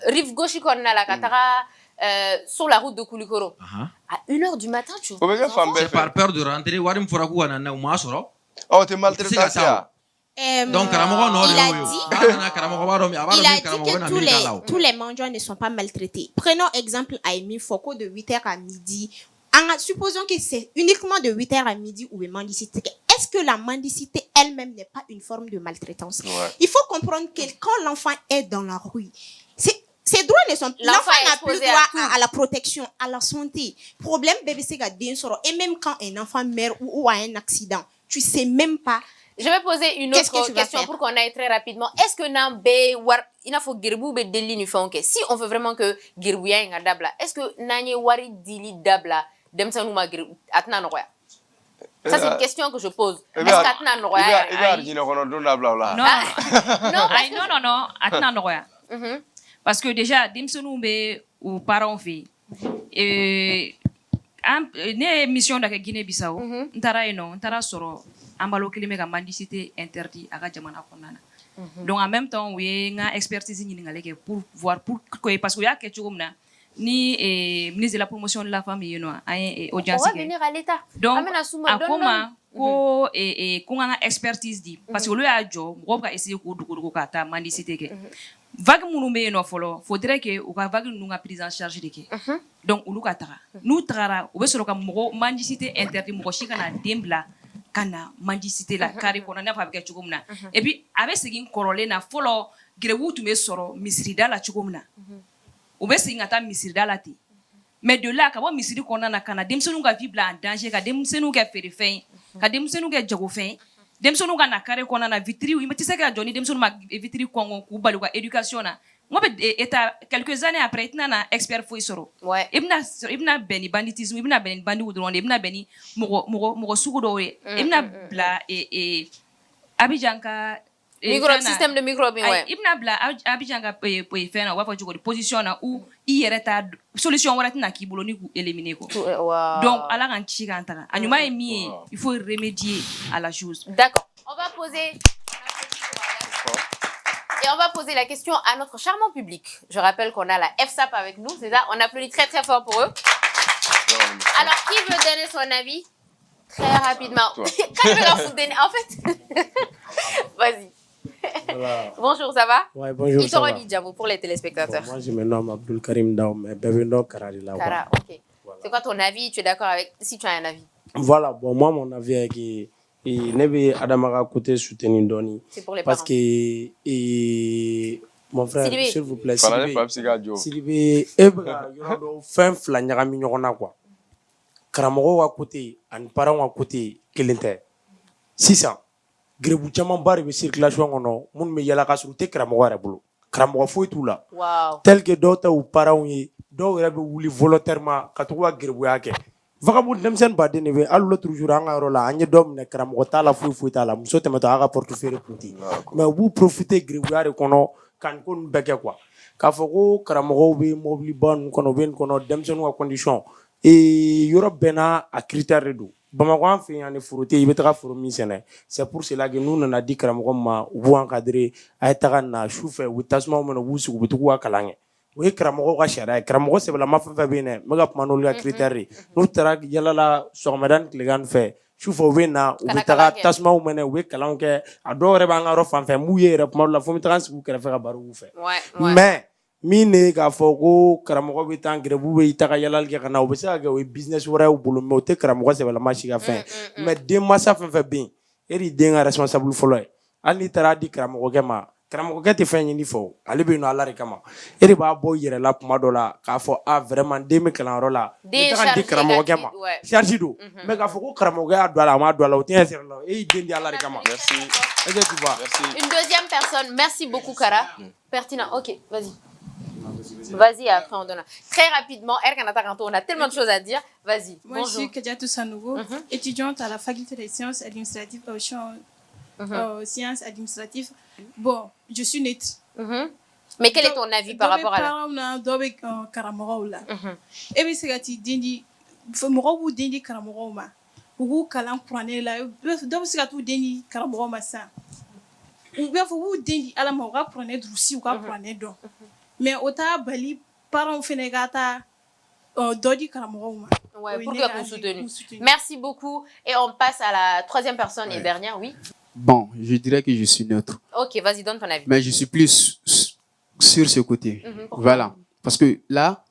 rive gauche, la Katara, sur la route de Koulikoro, à 1h du matin, tu vois.
O bɛ kɛ fan bɛɛ
C'est par
fɛ.
peur de rentrer wari min fɔra k'u ka na n'a ye u m'a sɔrɔ.
Ɔ tɛ maltraitance ya.
Donc karamɔgɔ nɔ de
Il a
y'o ye o.
dit-
N'a nana karamɔgɔ b'a dɔn min a b'a
Il
dɔn
a
min
dit
karamɔgɔ bɛ na
que
min k'a la o.
tous les mendiants ne sont pas maltraités. Prenons exemple à Emi Foko de 8h à midi. Supposons que c'est uniquement de 8h à midi où est mendicité. Est-ce que la mendicité elle-même n'est pas une forme de maltraitance?
Ouais.
Il faut comprendre que quand l'enfant est dans la rue, ses droits ne sont...
L'enfant est
n'a plus
exposé
droit
à tout.
à la protection, à la santé. Problème, bébé, c'est et même quand un enfant meurt ou a un accident, tu sais même pas.
Je vais poser une
Qu'est-ce que
autre
tu vas
question
faire?
pour qu'on aille très rapidement. Est-ce que Nambe il faut Gerbou be deli ni fonke? Si on veut vraiment que Gerbou ya nga dabla, est-ce que Nanye wari dili dabla demsanu ma Gerbou atna noya? Ça c'est une question que je pose. Est-ce qu'atna
I
noya?
bɛ arjinɛ kɔnɔ don da bila o la.
Non,
Non, parce
Aïe, non, a tɛna nɔgɔya.
Mhm.
Parce que déjà, denmisɛnninw bɛ u parents fɛ yen. Ne ye mission dɔ kɛ Guinée Bissau. N taara yen nɔ, n taara sɔrɔ an balo kelen bɛ ka mendicité interdit a ka jamana kɔnɔna na. Donc en même temps, u ye n ka expertise ɲininkali kɛ pour voir parce que u y'a kɛ cogo min na ni ministre de la promotion de la femme ye yen nɔ an ye
on
audience
va
kɛ.
venir à l'État.
Donc
Amena Souma,
a ko
donne-le.
n ma ko ko n ka expertise di parce que olu y'a jɔ mɔgɔw bɛ ka essayer k'o dogodogo ka taa mendicité kɛ. Vague minnu bɛ yen nɔ fɔlɔ faudrait que u ka vague ninnu ka prise en charge de kɛ. Donc olu ka taga n'u tagara u bɛ sɔrɔ ka mendicité interdit mɔgɔ si kana den bila ka na mendicité la carré kɔnɔ i n'a fɔ a bɛ kɛ cogo min na et puis a bɛ segin kɔrɔlen na fɔlɔ grève tun bɛ sɔrɔ misirida la cogo min na u bɛ segin ka taa misirida la ten Mais de là, quand misiri kona na kana demsonu ka vie en danger, ka demsonu ka faire fin, ka demsonu ka jago fin, demsonu ka na kare kona na vitri, oui, mais tu sais que Johnny demsonu ma vitri kongo ku balu ka éducation na. Moi eta quelques années après itna na expert foi soro.
Ouais.
Ibna beni banditisme, ibna beni bandi wudron, ibna beni mogo sugo do we. Ibna bla Abidjan ka
Microbe, système de microbe, ouais.
Ibna bla Abidjan ka faire na wa fa jogo position na où il ta solution wala tina ki bolo ni ku éliminer ko.
Wow.
Donc ala kan ci kan ta. Anyuma est mis, il faut remédier à la chose.
D'accord. On va poser et on va poser la question à notre charmant public. Je rappelle qu'on a la FSAP avec nous, c'est ça. On applaudit très très fort pour eux. Alors, qui veut donner son avis? Très rapidement. En fait, vas-y.
Voilà.
Bonjour, ça va?
Ouais, bonjour.
Il te relie, Djamou, pour les téléspectateurs.
Bon, moi, je me nomme Abdul Karim Daoum, Bebendo Karalila.
Kara, ok. Voilà. C'est quoi ton avis? Tu es d'accord avec, si tu as un avis?
Voilà, bon, moi, mon avis est que ne vais Adamaga côté soutenir Doni.
C'est pour les parents.
Parce que mon frère, s'il vous plaît, Sidibé, Ebra, fin fla ɲagami ɲɔgɔn na quoi. Karamɔgɔw ka côté ani parents ka côté kelen tɛ. Sisan gerebu camanba de bɛ circulation kɔnɔ minnu bɛ yala ka sɔrɔ u tɛ karamɔgɔ yɛrɛ bolo. Karamɔgɔ foyi t'u la.
Wow.
Tel que dɔw ta u parents ye, dɔw yɛrɛ bɛ wuli volontairement ka to ka gerebuya kɛ. Vagabond denmisɛnnin baden de bɛ hali l'autre jour an ka yɔrɔ la an ye dɔ minɛ karamɔgɔ t'a la foyi t'a la muso tɛmɛtɔ a ka portefeuille kun ten. Mais u b'u profiter gerebuya de kɔnɔ ka nin ko ninnu bɛɛ kɛ quoi. K'a fɔ ko karamɔgɔw bɛ mobiliba ninnu kɔnɔ u bɛ nin kɔnɔ denmisɛnninw ka condition yɔrɔ bɛɛ n'a a critère de don. Bamakɔ an fɛ yan ni foro tɛ yen i bɛ taga foro min sɛnɛ c'est pour cela que n'u nana di karamɔgɔ ma u b'u encadrer a ye taga na su fɛ u bɛ tasumaw minɛ u b'u sigi u bɛ t'u ka kalan kɛ. O ye karamɔgɔw ka sariya ye. Karamɔgɔ sɛbɛlama fɛn fɛn bɛ yen dɛ n bɛ ka kuma n'olu ka critère de n'u taara yalala sɔgɔmada ni tilegan fɛ sufɛ u bɛ na u bɛ taga tasumaw minɛ u bɛ kalanw kɛ a dɔw yɛrɛ b'an ka yɔrɔ fan fɛ m'u ye yɛrɛ kuma dɔw la fo n bɛ taga n sigi u kɛrɛfɛ ka baro k'u fɛ. Mais min ne k'a fɔ ko karamɔgɔ bɛ taa grève bɛ taga yalali kɛ ka na o bɛ se ka kɛ o ye business wɛrɛ y'u bolo mais o tɛ karamɔgɔ sɛbɛlama si ka fɛn mais denmansa fɛn fɛn bɛ yen e de den ka responsable fɔlɔ ye hali n'i taara di karamɔgɔkɛ ma karamɔgɔkɛ tɛ fɛn ɲini fɔ ale bɛ yen nɔ ala de kama e de b'a bɔ i yɛrɛ la kuma dɔ la k'a fɔ vraiment den bɛ kalanyɔrɔ la n bɛ taga di karamɔgɔkɛ ma charge don mais k'a fɔ ko karamɔgɔ y'a don a la a m'a don a la o tɛ sɛbɛn la e y'i den di ala de kama. Merci.
Une deuxième personne. Merci beaucoup Kara. Pertinent. Ok, vas-y. Vas-y, après on donne. Très rapidement, on a tellement de choses à dire. Vas-y.
Moi, je suis Kadiatou Sanogo, étudiante à la faculté des sciences administratives sciences administratives. Bon, je suis neutre.
Mais quel est ton avis par rapport à la...
Et bien, c'est que Dindi, Morobu Dindi Karamoroma, ou Kalam Pranela, Dobsatu Dindi Karamoroma San. Ou bien vous Dindi à la Mora prenez Droussi ou prenez donc. Mais autant Bali, parents Fenegata, Dodi Karamoroma.
Ouais, pour que vous souteniez. Merci beaucoup. Et on passe à la troisième personne et dernière, oui.
Bon, je dirais que je suis neutre.
Ok, vas-y, donne ton avis.
Mais je suis plus sur ce côté. Voilà. Parce que là,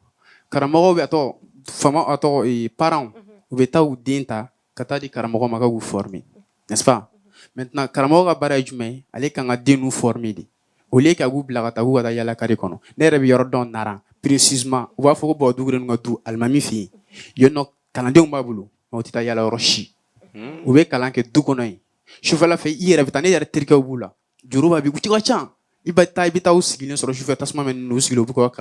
Karamoro, et parents, ou beta ou dinta, kata di Karamoro maga vous former. N'est-ce pas? Maintenant, Karamoro a barré jume, allez quand a dit nous former. Au lieu qu'à vous blagata ou à yala karikono. N'ere bi yordon nara. Précisément, ou va faut que vous ngatu almami fi. Yo no kanade umbabulu, ma utita yala roshi. Ou be kalanke dukonoi. Chauffeur la fait hier avec un air terika au bout là. Juruba bi kuti wacha. Ibata ibita usigilin sur le chauffeur tasma men no sigilo buko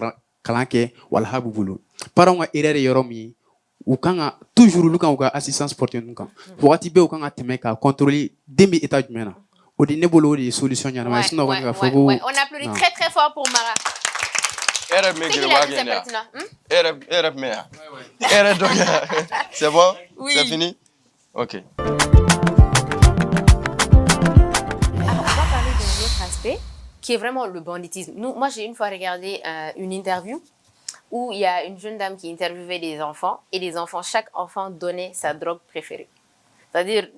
kalanke wal habu bulu. Para nga erreur yoromi ou kanga toujours luka uga assistance portée nuka. Wati be ukanga temeka contrôler demi état du mena. O de nebolo de solution yana mais sinon on va faire.
On applaudit très très fort pour Mara.
C'est bon? Oui. C'est fini? Ok.
Qui est vraiment le banditisme. Moi, j'ai une fois regardé une interview où il y a une jeune dame qui interviewait des enfants et les enfants, chaque enfant donnait sa drogue préférée. C'est-à-dire,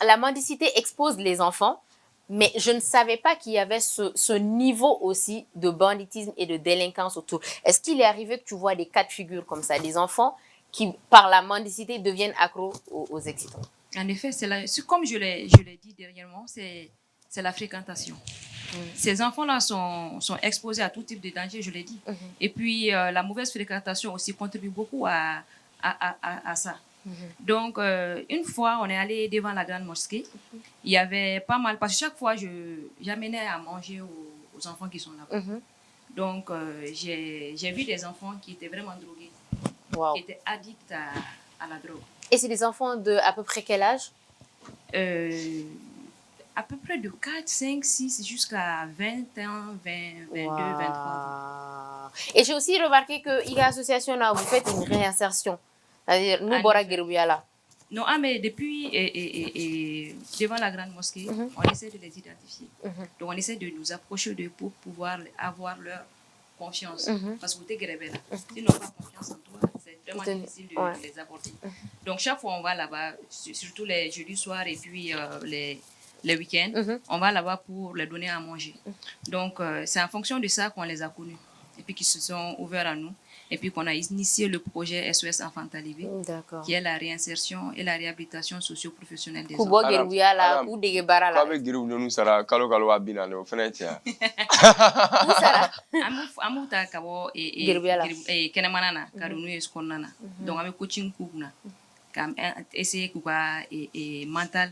la mendicité expose les enfants, mais je ne savais pas qu'il y avait ce niveau aussi de banditisme et de délinquance autour. Est-ce qu'il est arrivé que tu vois des cas de figure comme ça, des enfants qui, par la mendicité, deviennent accros aux excitants?
En effet, comme je l'ai dit dernièrement, c'est c'est la fréquentation. Ces enfants-là sont exposés à tout type de danger, je l'ai dit. Et puis, la mauvaise fréquentation aussi contribue beaucoup à ça. Donc, une fois, on est allé devant la grande mosquée. Il y avait pas mal, parce que chaque fois, j'amenais à manger aux enfants qui sont là-bas. Donc, j'ai vu des enfants qui étaient vraiment drogués, qui étaient addicts à la drogue.
Et c'est des enfants de à peu près quel âge?
À peu près de 4, 5, 6 jusqu'à 21, 22, 23.
Et j'ai aussi remarqué que l'IGA Association, là, vous faites une réinsertion. C'est-à-dire, nous, Bora Guerubia.
Non, mais depuis, devant la grande mosquée, on essaie de les identifier. Donc, on essaie de nous approcher d'eux pour pouvoir avoir leur confiance. Parce que vous êtes guerriers là. S'ils n'ont pas confiance en toi, c'est vraiment difficile de les aborder. Donc, chaque fois, on va là-bas, surtout les jeudis soirs et puis les week-ends, on va là-bas pour les donner à manger. Donc, c'est en fonction de ça qu'on les a connus. Et puis qu'ils se sont ouverts à nous. Et puis qu'on a initié le projet SOS Enfants Talibé, qui est la réinsertion et la réhabilitation socio-professionnelle des enfants. Amuta kabo kenemanana karunu eskonana. Donc ame coaching kouna. Kam essayer kuba mental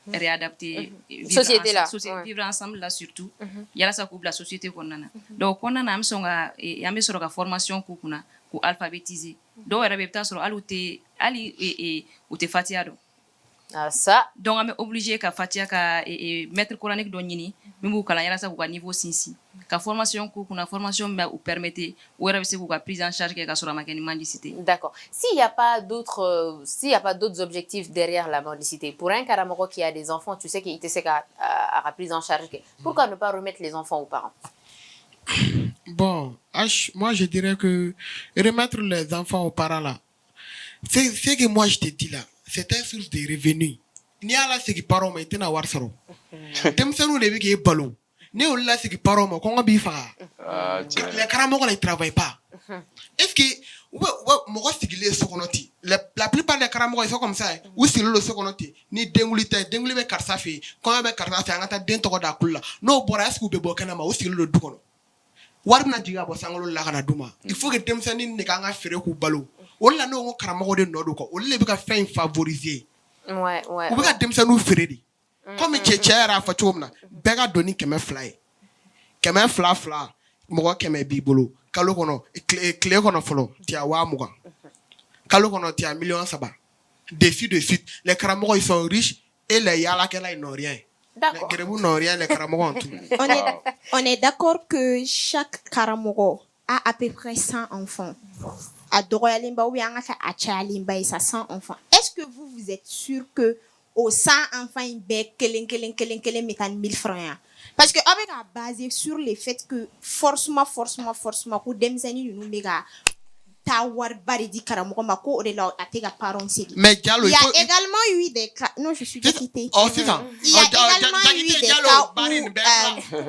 réadapter vivre ensemble là surtout yala sa couple la société konana donc konana am songa am soroka formation kuna ku alphabétiser do era beta soro alute ali ute fatia do
ça
donc am obligé ka fatia ka maître coranique do nyini mimu kala yala sa ku niveau 6 ka formation kuna formation me permettre ou era ku prise en charge ka soro makeni mendicité.
D'accord. S'il n'y a pas d'autres objectifs derrière la mendicité, pour un Karamoko qui a des enfants, tu sais qu'il était à la prise en charge, pourquoi ne pas remettre les enfants aux parents?
Bon, moi je dirais que remettre les enfants aux parents là, c'est ce que moi je te dis là, c'est une source de revenus. Ni ala c'est que parents mais t'es na warsaro. T'aimes ça nous les qui est ballon. Ni on l'a c'est que parents mais qu'on a bifa. Les Karamoko ne travaillent pas. Est-ce que la plupart des Karamoko ils sont comme ça ou si le seconoti ni dengulite be karsa fi quand be karsa fi ngata den to da kula no bora est-ce que be bokana ma ou si le dukono warna diga bo sangolo la kana duma il faut que demsani ne kanga fere ku balo wala no ngo Karamoko de no do ko wala be ka fin favoriser
ouais
ou be ka demsanu fere di comme chechera fa chomna be ga doni keme fly mo keme bi bolo kalo kono clé kono folo tia wa muga kalo kono tia million saba de suite les Karamoko ils sont riches et les yalakela ils n'ont rien.
D'accord.
Les Karamoko en tout.
On est d'accord que chaque Karamoko a à peu près 100 enfants. À Doroyalimba ou bien à Tchalimba, il y a 100 enfants. Est-ce que vous êtes sûr que aux 100 enfants ils bec kelen mettent 1000 francs? Parce que avec à basé sur le fait que forcément ko demzani nous mega tawar baridi Karamoko mako de la atega parents c'est.
Mais Diallo,
il y a également eu des cas. Non, je suis quitté.
Oh, c'est ça.
Il y a également eu des cas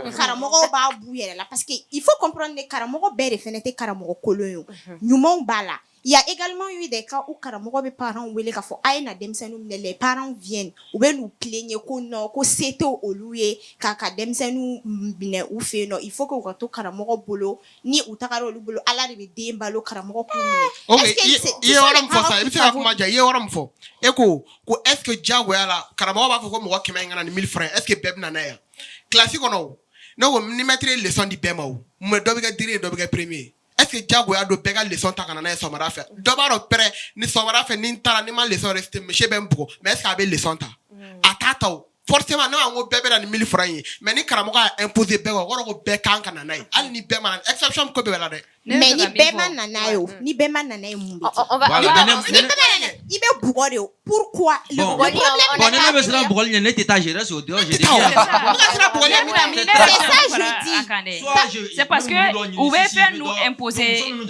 où Karamoko ba bouyer là parce que il faut comprendre que Karamoko bere fenêtre Karamoko kolon nyumon bala. Il y a également eu des cas où Karamoko be parents wele ka fo aina demsenu les parents viennent ou be nous plaigner ko no ko seto oluye ka demsenu bine ou fe no il faut que ko to Karamoko bolo ni utakaro lu bolo ala de dembalo Karamoko ko
ok il oram fo ça il fait kuma ja il oram fo eko ko est-ce que jago yala Karamoko ba ko mo kema ngana 1000 francs est-ce que beb na na ya classique no no ni mettre leçon di paiement ou me do be dire do be premier. Est-ce que Diago a de péga leçon ta canana et somara fait? D'abord, près, ni somara fait ni tara ni mal leçon resté, monsieur Bembo, mais est-ce qu'il avait leçon ta? Atata, forcément, non, on bébé dans 1000 francs, mais ni Karamoko a imposé péga, on a péga canana, al ni péma, exception que béla.
Mais ni péma nanayo, ni péma nanayo mumbi.
On va,
il veut boire. Pourquoi? Le problème
c'est la bourrelle, il n'est pas géré sur dehors, j'ai dit.
C'est parce que vous pouvez faire nous imposer.
Il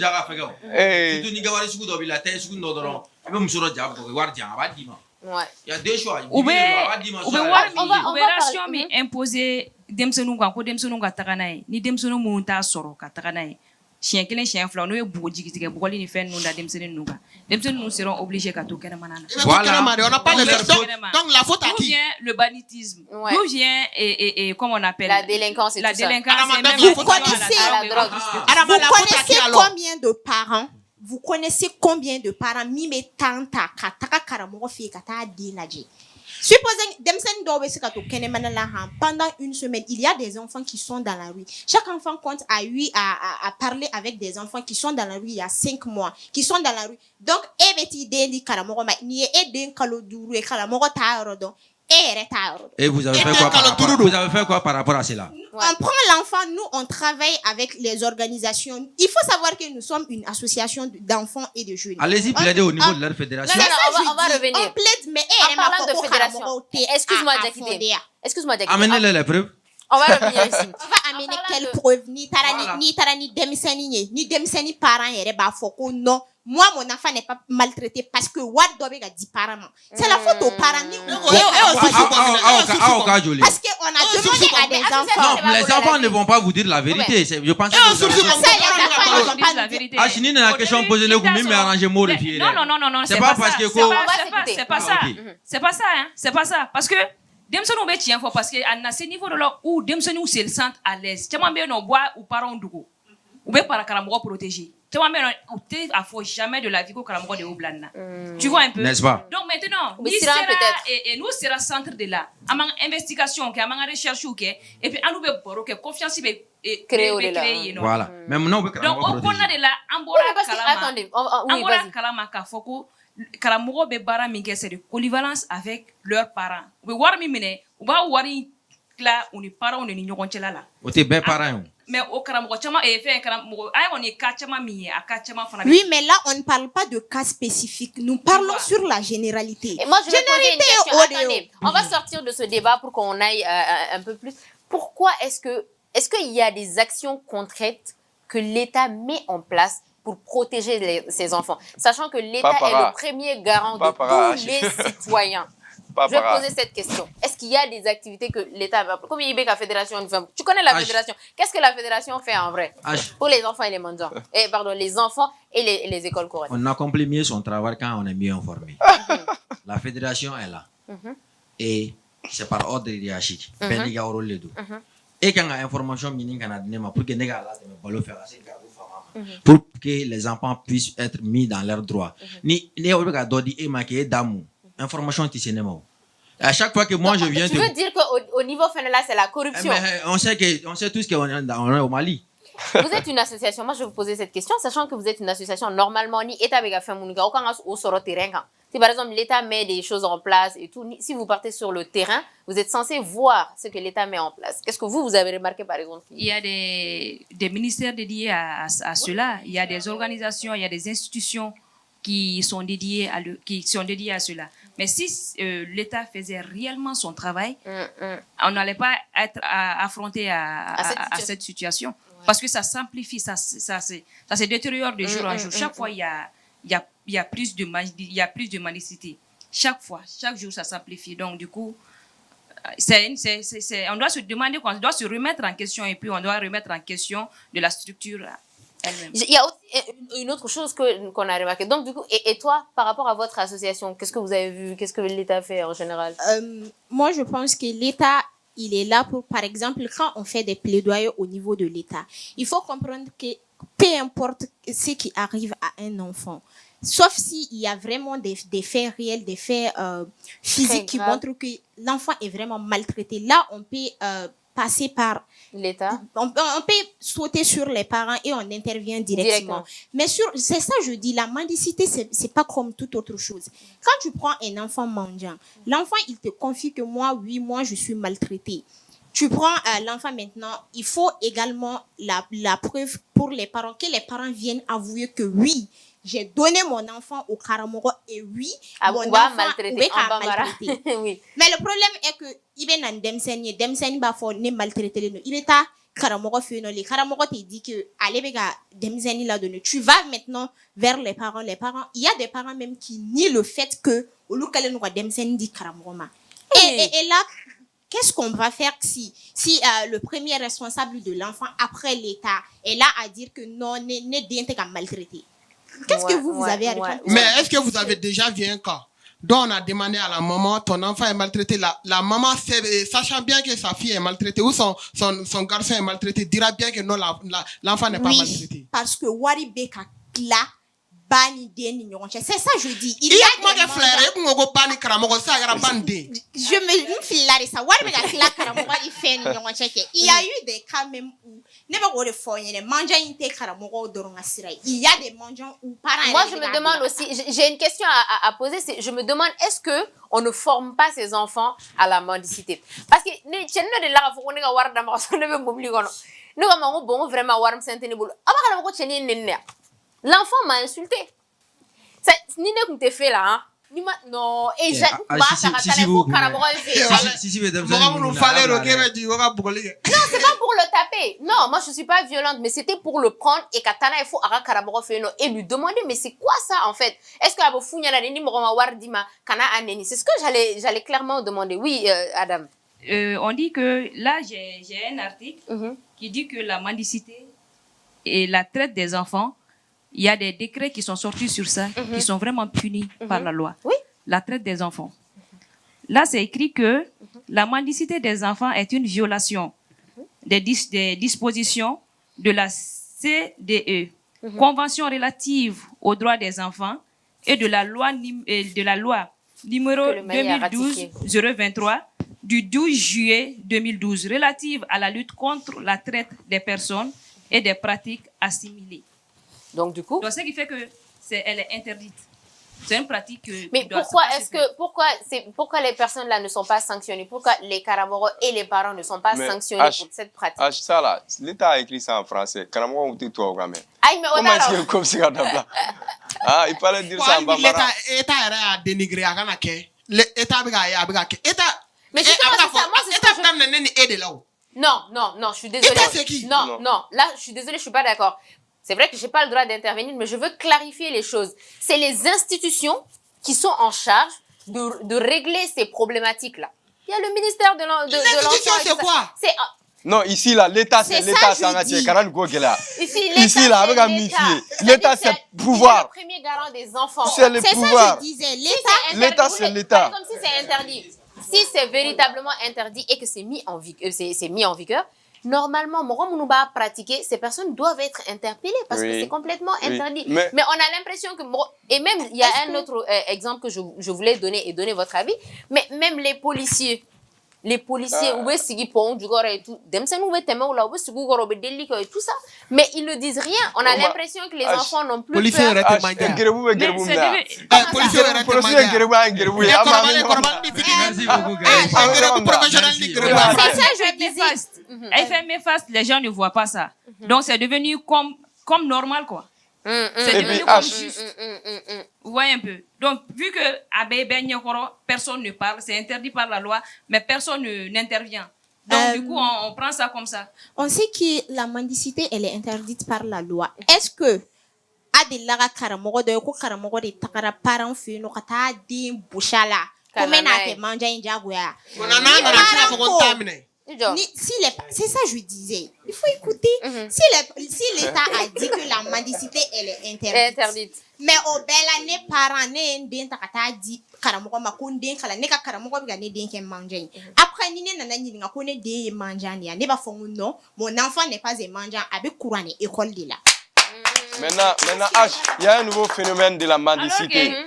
y a deux choix.
Vous pouvez imposer demsenu ko demsenu ka taganaye ni demsenu mun ta soro ka taganaye chien kelen chien fila n'o ye bugu jigitigɛ bugɔli ni fɛn ninnu da denmisɛnnin ninnu kan denmisɛnnin ninnu seront obligés ka to kɛnɛmana na.
Voilà. On n'a pas les donc la faute à qui?
D'où vient le banditisme? D'où vient comment on appelle
la délinquance et
la
tout ça.
délinquance et même
Vous connaissez combien de parents? Vous connaissez combien de parents mime tanta kataka karamogo fi kata dinaji? Supposez pendant une semaine, il y a des enfants qui sont dans la rue. Chaque enfant compte à parler avec des enfants qui sont dans la rue il y a 5 mois, qui sont dans la rue. Donc,
et vous avez fait quoi par rapport à cela?
On prend l'enfant, nous on travaille avec les organisations. Il faut savoir que nous sommes une association d'enfants et de jeunes.
Allez-y plaider au niveau de leur fédération.
Non, on va revenir.
On plaide, mais
en parlant de fédération. Excuse-moi, Jackie. Excuse-moi, Jackie.
Amenez-les les preuves.
On va revenir ici.
On va amener quelle preuve? Ni tarani demisani parents yere ba foko non. Moi, mon enfant n'est pas maltraité parce que what doit be dit parents. C'est la faute aux parents. Parce qu'on a demandé à des enfants.
Non, les enfants ne vont pas vous dire la vérité. Je pense que
la vérité.
Ah, si la question posée, vous m'avez arrangé mot de fier.
Non,
c'est pas parce que
c'est pas ça. C'est pas ça, hein. C'est pas ça. Parce que Demsonu be tien fo parce que à ce niveau de là où Demsonu se sent à l'aise. Tellement bien on boit ou parents dugo. Ou be para karamogo protéger. Tellement bien on te a faut jamais de la vie ko karamogo de oblana. Tu vois un peu.
N'est-ce pas?
Donc maintenant, nous sera centre de là. Amang investigation, amang recherche ou et puis on be boro que confiance be créer.
Voilà. Mais maintenant
donc on connaît de là ambora kalama ka foko karamogo be bara minke c'est de polyvalence avec leurs parents. Ou war mi mine ou ba wari kla on ni parents on ni ɲɔgɔn cɛla la.
O te bɛɛ parents.
Mais au karamogo chama fait karamogo ay on est ka chama mi a ka chama fana.
Oui, mais là on ne parle pas de cas spécifiques. Nous parlons sur la généralité.
Et moi je vais poser une question. Attendez, on va sortir de ce débat pour qu'on aille un peu plus. Pourquoi est-ce qu'il y a des actions concrètes que l'État met en place pour protéger ces enfants, sachant que l'État est le premier garant de tous les citoyens? Je vais poser cette question. Est-ce qu'il y a des activités que l'État va... Comme il y a la fédération, tu connais la fédération. Qu'est-ce que la fédération fait en vrai pour les enfants et les mendiants? Pardon, les enfants et les écoles coraniques.
On accomplit mieux son travail quand on est mieux informé. La fédération est là. Et c'est par ordre hiérarchique. Et quand on a information pour que pour que les enfants puissent être mis dans leurs droits. Information à chaque fois que moi je viens...
Tu veux dire qu'au niveau fédéral, c'est la corruption?
On sait tous qu'on est au Mali.
Vous êtes une association. Moi, je vais vous poser cette question, sachant que vous êtes une association. Normalement, ni État n'a fait mon aucun sur le terrain. Si par exemple l'État met des choses en place et tout, si vous partez sur le terrain, vous êtes censé voir ce que l'État met en place. Qu'est-ce que vous avez remarqué par exemple?
Il y a des ministères dédiés à cela. Il y a des organisations, il y a des institutions qui sont dédiées à cela. Mais si l'État faisait réellement son travail, on n'allait pas être affronté à cette situation. Parce que ça s'amplifie, ça se détériore de jour en jour. Chaque fois, il y a plus de mendicité. Chaque fois, chaque jour, ça s'amplifie. Donc, du coup, on doit se demander, on doit se remettre en question et puis on doit remettre en question de la structure elle-même.
Il y a aussi une autre chose qu'on a remarqué. Donc, du coup, et toi, par rapport à votre association, qu'est-ce que vous avez vu? Qu'est-ce que l'État fait en général?
Moi, je pense que l'État, il est là pour, par exemple, quand on fait des plaidoyers au niveau de l'État, il faut comprendre que peu importe ce qui arrive à un enfant, sauf s'il y a vraiment des faits réels, des faits physiques qui montrent que l'enfant est vraiment maltraité. Là, on peut passer par
l'État.
On peut sauter sur les parents et on intervient directement. Mais c'est ça je dis, la mendicité, c'est pas comme toute autre chose. Quand tu prends un enfant mendiant, l'enfant, il te confie que moi, je suis maltraité. Tu prends l'enfant maintenant, il faut également la preuve pour les parents, que les parents viennent avouer que oui, j'ai donné mon enfant au Karamogo et oui, mon enfant maltraité. Oui. Mais le problème est que il est dans demseni ba fo ne maltraité no. Il est à Karamogo fait no. Les Karamogo te dit que allez bega demseni la donner. Tu vas maintenant vers les parents. Les parents, il y a des parents même qui nient le fait que au lukale no demseni dit Karamogo ma. Et là qu'est-ce qu'on va faire si le premier responsable de l'enfant, après l'État, est là à dire que non, n'est pas maltraité? Qu'est-ce que vous avez à répondre?
Mais est-ce que vous avez déjà vu un cas dont on a demandé à la maman, ton enfant est maltraité, la maman, sachant bien que sa fille est maltraitée ou son garçon est maltraité, dira bien que non, l'enfant n'est pas maltraité.
Parce que Wari Beka là, c'est ça je dis.
Il y a des
je me file là ça. Il y a eu des cas même où il y a des mangeants où parents.
Moi je me demande aussi, j'ai une question à poser, je me demande est-ce que on ne forme pas ses enfants à la mendicité? Parce que l'enfant m'a insulté. Ça, fait là, hein? Non, et j'ai
mesdames,
non, c'est pas pour le taper. Non, moi je suis pas violente, mais c'était pour le prendre et katana il faut et lui demander mais c'est quoi ça en fait? Est-ce que c'est ce que j'allais clairement demander. Oui, Adam.
On dit que là j'ai un article qui dit que la mendicité et la traite des enfants, il y a des décrets qui sont sortis sur ça, qui sont vraiment punis par la loi.
Oui.
La traite des enfants. Là, c'est écrit que la mendicité des enfants est une violation des dispositions de la CDE, Convention relative aux droits des enfants, et de la loi numéro 2012-023 du 12 juillet 2012 relative à la lutte contre la traite des personnes et des pratiques assimilées.
Donc du coup,
ce qui fait que elle est interdite. C'est une pratique.
Mais pourquoi les personnes là ne sont pas sanctionnées? Pourquoi les Karamoro et les parents ne sont pas sanctionnés pour cette pratique?
Ça là, l'État a écrit ça en français. Karamoro ou toi quand même.
Comment
est-ce que comme c'est là? Ah, il fallait dire ça en bambara.
L'État a dénigré à Kanake. L'État a
mais non, je suis désolée. Non, là, je suis désolée, je suis pas d'accord. C'est vrai que j'ai pas le droit d'intervenir, mais je veux clarifier les choses. C'est les institutions qui sont en charge de régler ces problématiques-là. Il y a le ministère de l'Enfant.
C'est quoi?
Non, ici, là, l'État, c'est l'État. Ici, là, avec amitié. L'État, c'est pouvoir.
C'est le premier garant des enfants.
C'est le pouvoir.
Ça, je disais.
L'État, c'est l'État.
Comme si c'est interdit. Si c'est véritablement interdit et que c'est mis en vigueur, normalement, Moromunouba pratiquer, ces personnes doivent être interpellées parce que c'est complètement interdit. Mais on a l'impression que... Et même, il y a un autre exemple que je voulais donner et donner votre avis, mais même les policiers, où est-ce qu'ils font du corps et tout, et tout ça, mais ils ne disent rien. On a l'impression que les enfants n'ont plus peur.
Les gens ne voient pas ça. Donc c'est devenu comme normal quoi. C'est devenu comme juste. Vous voyez un peu. Donc vu que personne ne parle, c'est interdit par la loi, mais personne n'intervient. Donc du coup on prend ça comme ça.
On sait que la mendicité elle est interdite par la loi. Est-ce que Adelaga Karamogo de Karamogo de Takara parents fait no kata din bushala comme na te manja injagoya. C'est ça je disais. Il faut écouter. Si l'État a dit que la mendicité elle est interdite. Mais au bella ne parents ne den takata dit Karamogo makunde kala ne ka Karamogo biga ne den ken manja. Après ni ne nana ni nga ko ne den manja ni ne ba fongu non mon enfant n'est pas un mangeant avec courant école de là.
Maintenant, il y a un nouveau phénomène de la mendicité. Il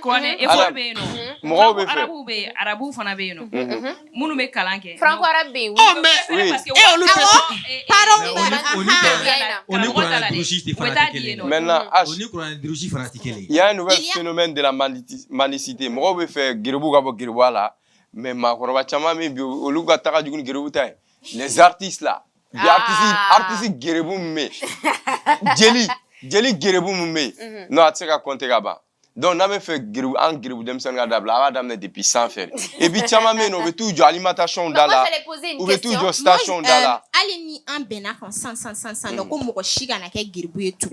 y a un nouvel phénomène de la mendicité. Moi, je fais mais les artistes là, les artistes Jeli gerebu mume no atseka compter gaba donc n'a fait gerebu dem sen gada bla adam depuis sans faire et puis chama me no veut tout alimentation dala ou veut tout station dala
allez ni en bena sans donc mo ko shiga na ke gerebu et tout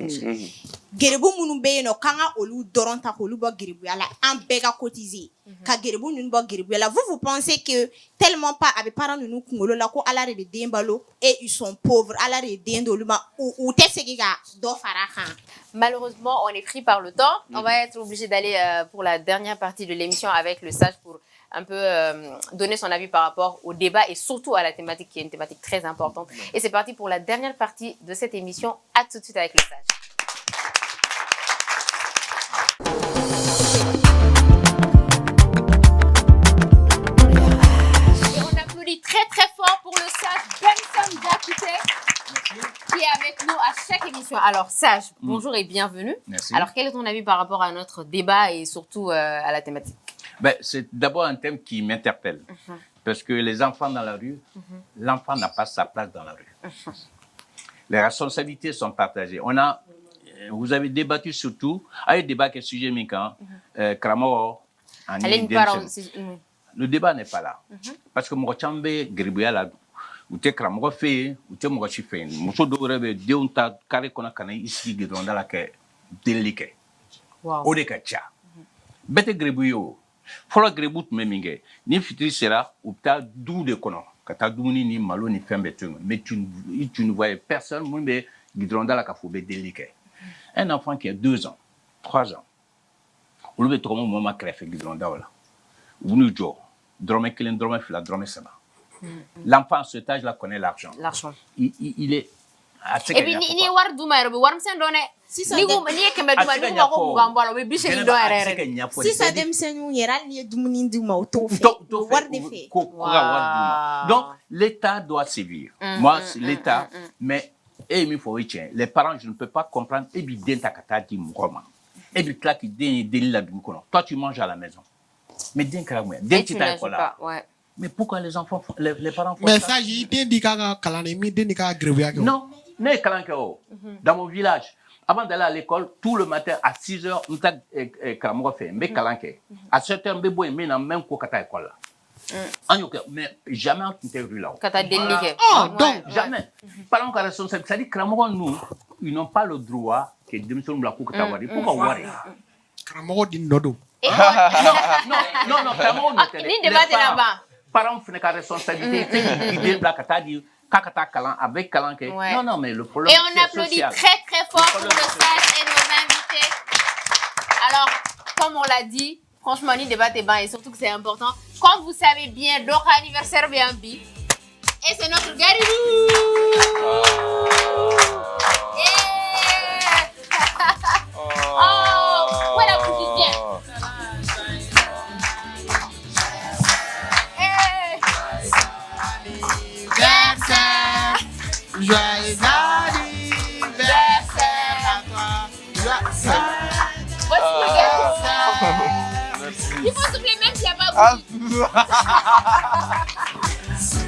gerebu minnu bɛ yen nɔ k'an ka olu dɔrɔn ta k'olu bɔ gerebuya la an bɛɛ ka cotiser ka gerebu ninnu bɔ gerebuya la vous pensez que tellement pas a bɛ parents ninnu kunkolo la ko ala de bɛ den balo et ils sont pauvres ala de ye den d'olu ma u tɛ segin ka dɔ fara a kan.
Malheureusement, on est pris par le temps. On va être obligé d'aller pour la dernière partie de l'émission avec le sage pour un peu donner son avis par rapport au débat et surtout à la thématique qui est une thématique très importante. Et c'est parti pour la dernière partie de cette émission. À tout de suite avec le sage. Et on applaudit très très fort pour le sage Benson Diakité qui est avec nous à chaque émission. Alors sage, bonjour et bienvenue.
Merci.
Alors quel est ton avis par rapport à notre débat et surtout à la thématique?
Ben, c'est d'abord un thème qui m'interpelle. Parce que les enfants dans la rue, l'enfant n'a pas sa place dans la rue. Les responsabilités sont partagées. Vous avez débattu surtout, le débat qui est sujet mikan, Kramo, le débat n'est pas là. Parce que moi, chambe gribuya la, ou te Kramo fait, ou te moi chifé. Muso do rebe deunta kare kona kana ici gidronda la ke délicat. O de kacha. Bete gribuyo. Fɔlɔ gerebu tun bɛ min kɛ ni fitiri sera u bɛ taa du de kɔnɔ ka taa dumuni ni malo ni fɛn bɛɛ to yen mais tu ne voyais personne minnu bɛ gidɔrɔnda la k'a fɔ u bɛ delili kɛ un enfant qui a 2 ans 3 ans olu bɛ tɔgɔma mɔgɔ ma kɛrɛfɛ gidɔrɔndaw la u b'u n'u jɔ dɔrɔmɛ 1 dɔrɔmɛ 2 dɔrɔmɛ 3 l'enfant à cet âge là connaît l'argent il est
et puis ni war duma yɛrɛ bɛ warimisɛn dɔn dɛ ni ye kɛmɛ duma ni ko ko mugan bɔ a la o bɛ 80 dɔn yɛrɛ yɛrɛ
sisan denmisɛnninw yɛrɛ hali ni ye dumuni d'u ma o t'o fɛ wari de fɛ
donc l'État doit sévir moi c'est l'État mais min fɔ o ye tiɲɛ les parents je ne peux pas comprendre e b'i den ta ka taa di mɔgɔ ma e b'i tila k'i den ye deli la dugu kɔnɔ toi tu manges à la maison mais den kɛra mun ye den tɛ taa école la mais pourquoi les enfants les parents font ça
mais ça i den di ka kalan ni mi den di ka gerebuya kɛ
non ne ye kalan kɛ o dans mon village avant d'aller à l'école, tout le matin à 6 heures, nous avons fait un kalan kɛ. À 7 heures, nous avons même quoi à l'école là. Mais jamais on n'était rue là. Donc, jamais. Parlons de la responsabilité. C'est-à-dire que nous, ils n'ont pas le droit que nous sommes là pour que pourquoi wari?
Karamɔgɔ di nodo.
Non, Karamɔgɔ ne tɛ.
Ni débat est là-bas.
Parents font une responsabilité. Ils viennent là avec Kalan. Non, mais le problème.
Et on applaudit très très fort pour le sage et nos invités. Alors, comme on l'a dit, franchement, ni débat et et surtout que c'est important. Comme vous savez bien, notre anniversaire vient bi. Et c'est notre Garibou. Oh, voilà, vous dites bien.
Joyeux anniversaire à toi.
Il faut souffler même s'il n'y a pas beaucoup.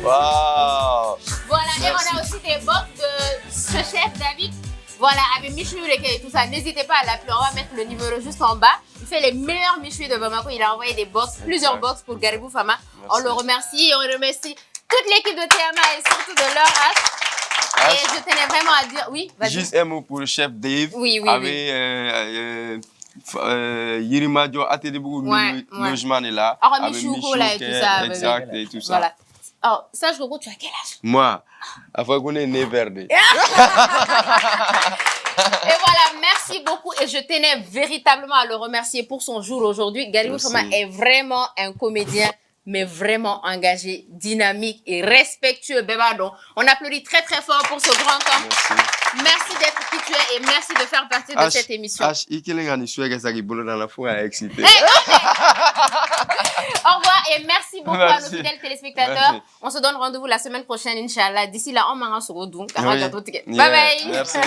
Wow.
Voilà, et on a aussi des box de ce chef David. Voilà, avec Michoui et tout ça. N'hésitez pas à l'appeler, on va mettre le numéro juste en bas. Il fait les meilleurs Michoui de Bamako. Il a envoyé des box, plusieurs box pour Garibou Fama. On le remercie et on remercie toute l'équipe de TMA et surtout de leur H. Et je tenais vraiment à dire, oui, vas-y.
Juste un mot pour le chef Dave.
Oui.
Avec Yirima Dio, Atedebou, logement est là.
Avec Michouko là et tout ça.
Exact, et tout ça.
Voilà. Alors, Sage Gogo, tu as quel âge?
Moi, avant qu'on ait né verde.
Et voilà, merci beaucoup. Et je tenais véritablement à le remercier pour son jour aujourd'hui. Garibou Fama est vraiment un comédien, mais vraiment engagé, dynamique et respectueux. Bébadon. On applaudit très très fort pour ce grand homme. Merci d'être qui tu es et merci de faire partie de cette émission. Au revoir et merci beaucoup à nos fidèles téléspectateurs. Merci. On se donne rendez-vous la semaine prochaine, Inch'Allah. D'ici là, on m'en se redonne. Bye bye.
Merci.